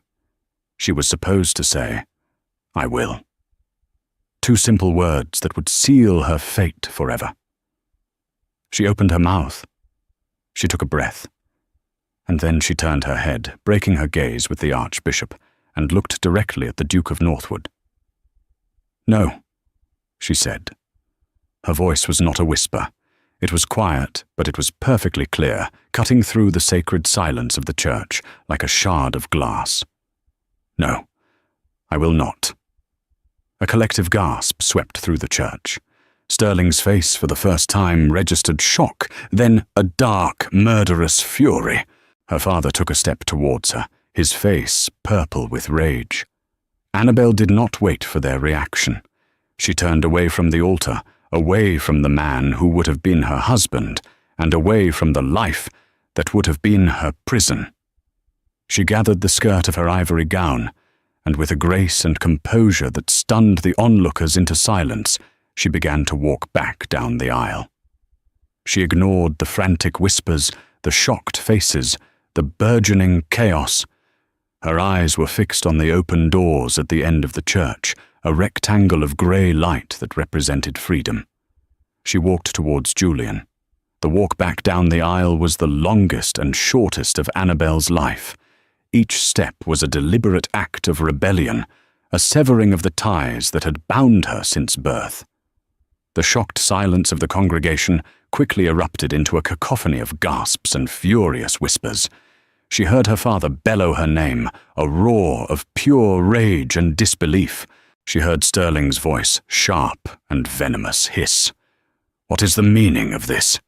She was supposed to say, I will. Two simple words that would seal her fate forever. She opened her mouth. She took a breath. And then she turned her head, breaking her gaze with the Archbishop, and looked directly at the Duke of Northwood. No, she said. Her voice was not a whisper. It was quiet, but it was perfectly clear, cutting through the sacred silence of the church like a shard of glass. No, I will not. A collective gasp swept through the church. Sterling's face for the first time registered shock, then a dark, murderous fury. Her father took a step towards her, his face purple with rage. Annabel did not wait for their reaction. She turned away from the altar, away from the man who would have been her husband, and away from the life that would have been her prison. She gathered the skirt of her ivory gown, and with a grace and composure that stunned the onlookers into silence, she began to walk back down the aisle. She ignored the frantic whispers, the shocked faces, the burgeoning chaos. Her eyes were fixed on the open doors at the end of the church, a rectangle of grey light that represented freedom. She walked towards Julian. The walk back down the aisle was the longest and shortest of Annabel's life. Each step was a deliberate act of rebellion, a severing of the ties that had bound her since birth. The shocked silence of the congregation quickly erupted into a cacophony of gasps and furious whispers. She heard her father bellow her name, a roar of pure rage and disbelief. She heard Sterling's voice, sharp and venomous, hiss, "What is the meaning of this?"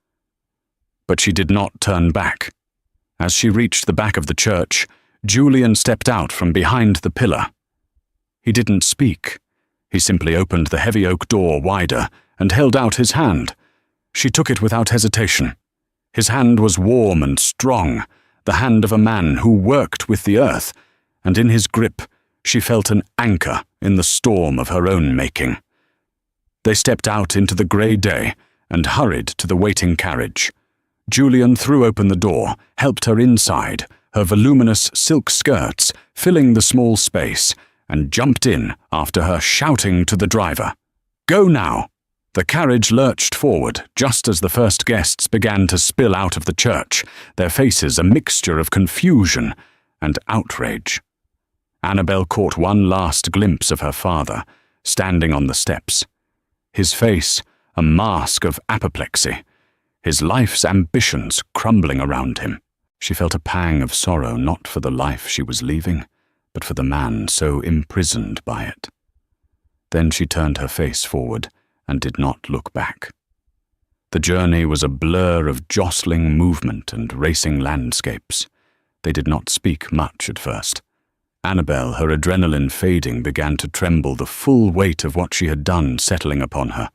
But she did not turn back. As she reached the back of the church, Julian stepped out from behind the pillar. He didn't speak. He simply opened the heavy oak door wider and held out his hand. She took it without hesitation. His hand was warm and strong, the hand of a man who worked with the earth, and in his grip she felt an anchor in the storm of her own making. They stepped out into the grey day and hurried to the waiting carriage. Julian threw open the door, helped her inside, her voluminous silk skirts filling the small space, and jumped in after her, shouting to the driver, "Go now!" The carriage lurched forward just as the first guests began to spill out of the church, their faces a mixture of confusion and outrage. Annabel caught one last glimpse of her father, standing on the steps. His face a mask of apoplexy, his life's ambitions crumbling around him. She felt a pang of sorrow not for the life she was leaving, but for the man so imprisoned by it. Then she turned her face forward and did not look back. The journey was a blur of jostling movement and racing landscapes. They did not speak much at first. Annabel, her adrenaline fading, began to tremble, the full weight of what she had done settling upon her.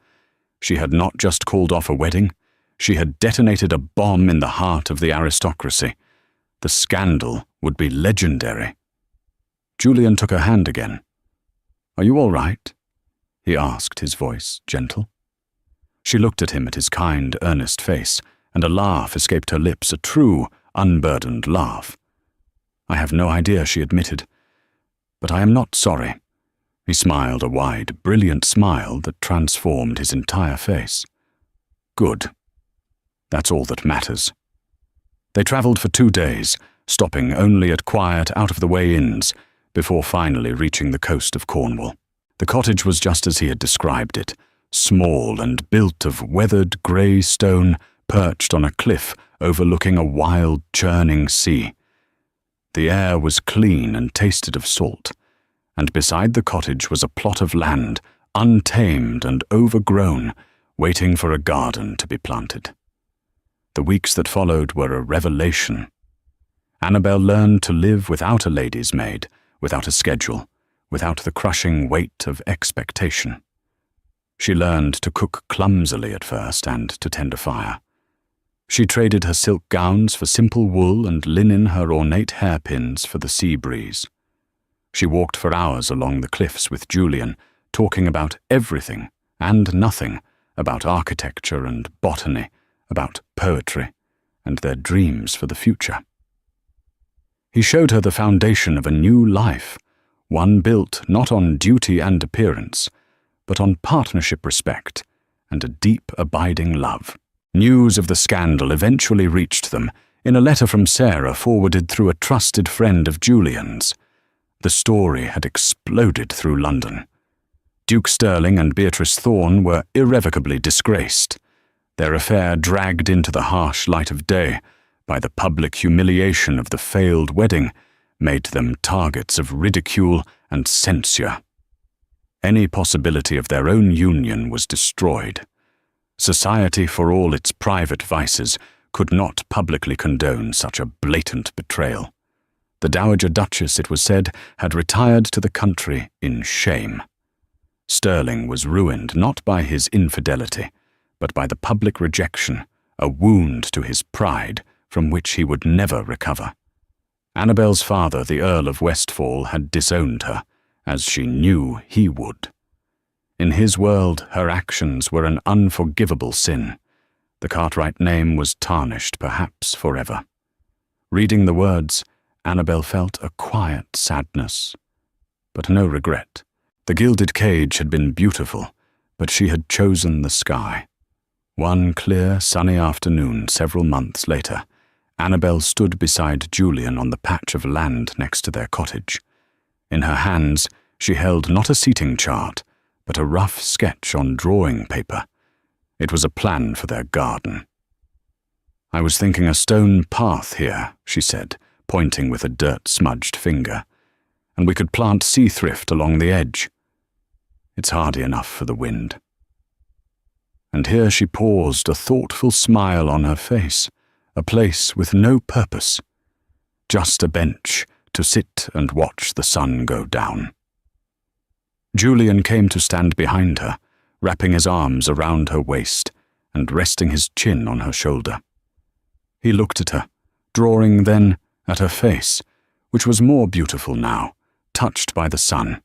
She had not just called off a wedding, she had detonated a bomb in the heart of the aristocracy. The scandal would be legendary. Julian took her hand again. "Are you all right?" he asked, his voice gentle. She looked at him, at his kind, earnest face, and a laugh escaped her lips, a true, unburdened laugh. "I have no idea," she admitted, "but I am not sorry." He smiled, a wide, brilliant smile that transformed his entire face. "Good. That's all that matters." They travelled for 2 days, stopping only at quiet, out-of-the-way inns, before finally reaching the coast of Cornwall. The cottage was just as he had described it, small and built of weathered grey stone, perched on a cliff overlooking a wild, churning sea. The air was clean and tasted of salt, and beside the cottage was a plot of land, untamed and overgrown, waiting for a garden to be planted. The weeks that followed were a revelation. Annabel learned to live without a lady's maid, without a schedule, without the crushing weight of expectation. She learned to cook clumsily at first and to tend a fire. She traded her silk gowns for simple wool and linen, her ornate hairpins for the sea breeze. She walked for hours along the cliffs with Julian, talking about everything and nothing, about architecture and botany, about poetry, and their dreams for the future. He showed her the foundation of a new life, one built not on duty and appearance, but on partnership, respect, and a deep, abiding love. News of the scandal eventually reached them in a letter from Sarah forwarded through a trusted friend of Julian's. The story had exploded through London. Duke Sterling and Beatrice Thorne were irrevocably disgraced, their affair dragged into the harsh light of day by the public humiliation of the failed wedding, made them targets of ridicule and censure. Any possibility of their own union was destroyed. Society, for all its private vices, could not publicly condone such a blatant betrayal. The Dowager Duchess, it was said, had retired to the country in shame. Sterling was ruined not by his infidelity, but by the public rejection, a wound to his pride from which he would never recover. Annabel's father, the Earl of Westfall, had disowned her, as she knew he would. In his world, her actions were an unforgivable sin. The Cartwright name was tarnished, perhaps forever. Reading the words, Annabel felt a quiet sadness, but no regret. The gilded cage had been beautiful, but she had chosen the sky. One clear, sunny afternoon several months later, Annabel stood beside Julian on the patch of land next to their cottage. In her hands, she held not a seating chart, but a rough sketch on drawing paper. It was a plan for their garden. "I was thinking a stone path here," she said, pointing with a dirt-smudged finger, "and we could plant sea thrift along the edge. It's hardy enough for the wind." And here she paused, a thoughtful smile on her face, a place with no purpose, just a bench to sit and watch the sun go down. Julian came to stand behind her, wrapping his arms around her waist and resting his chin on her shoulder. He looked at her, drawing then at her face, which was more beautiful now, touched by the sun,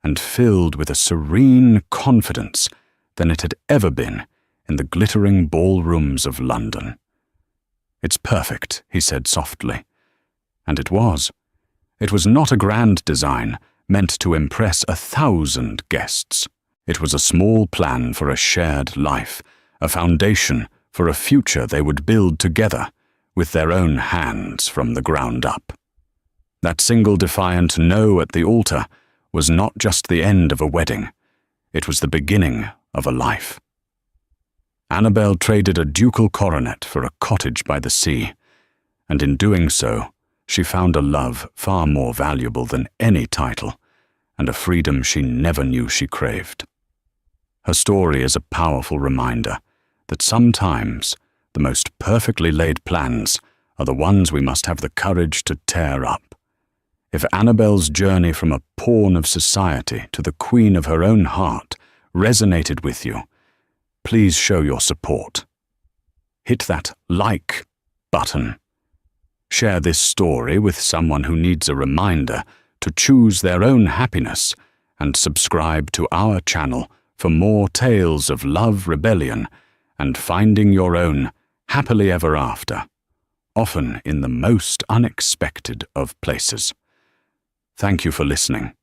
and filled with a serene confidence than it had ever been in the glittering ballrooms of London. "It's perfect," he said softly. And it was. It was not a grand design meant to impress 1,000 guests. It was a small plan for a shared life, a foundation for a future they would build together with their own hands from the ground up. That single defiant no at the altar was not just the end of a wedding, it was the beginning of a life. Annabel traded a ducal coronet for a cottage by the sea, and in doing so, she found a love far more valuable than any title, and a freedom she never knew she craved. Her story is a powerful reminder that sometimes the most perfectly laid plans are the ones we must have the courage to tear up. If Annabel's journey from a pawn of society to the queen of her own heart resonated with you, please show your support. Hit that like button. Share this story with someone who needs a reminder to choose their own happiness, and subscribe to our channel for more tales of love, rebellion, and finding your own happily ever after, often in the most unexpected of places. Thank you for listening.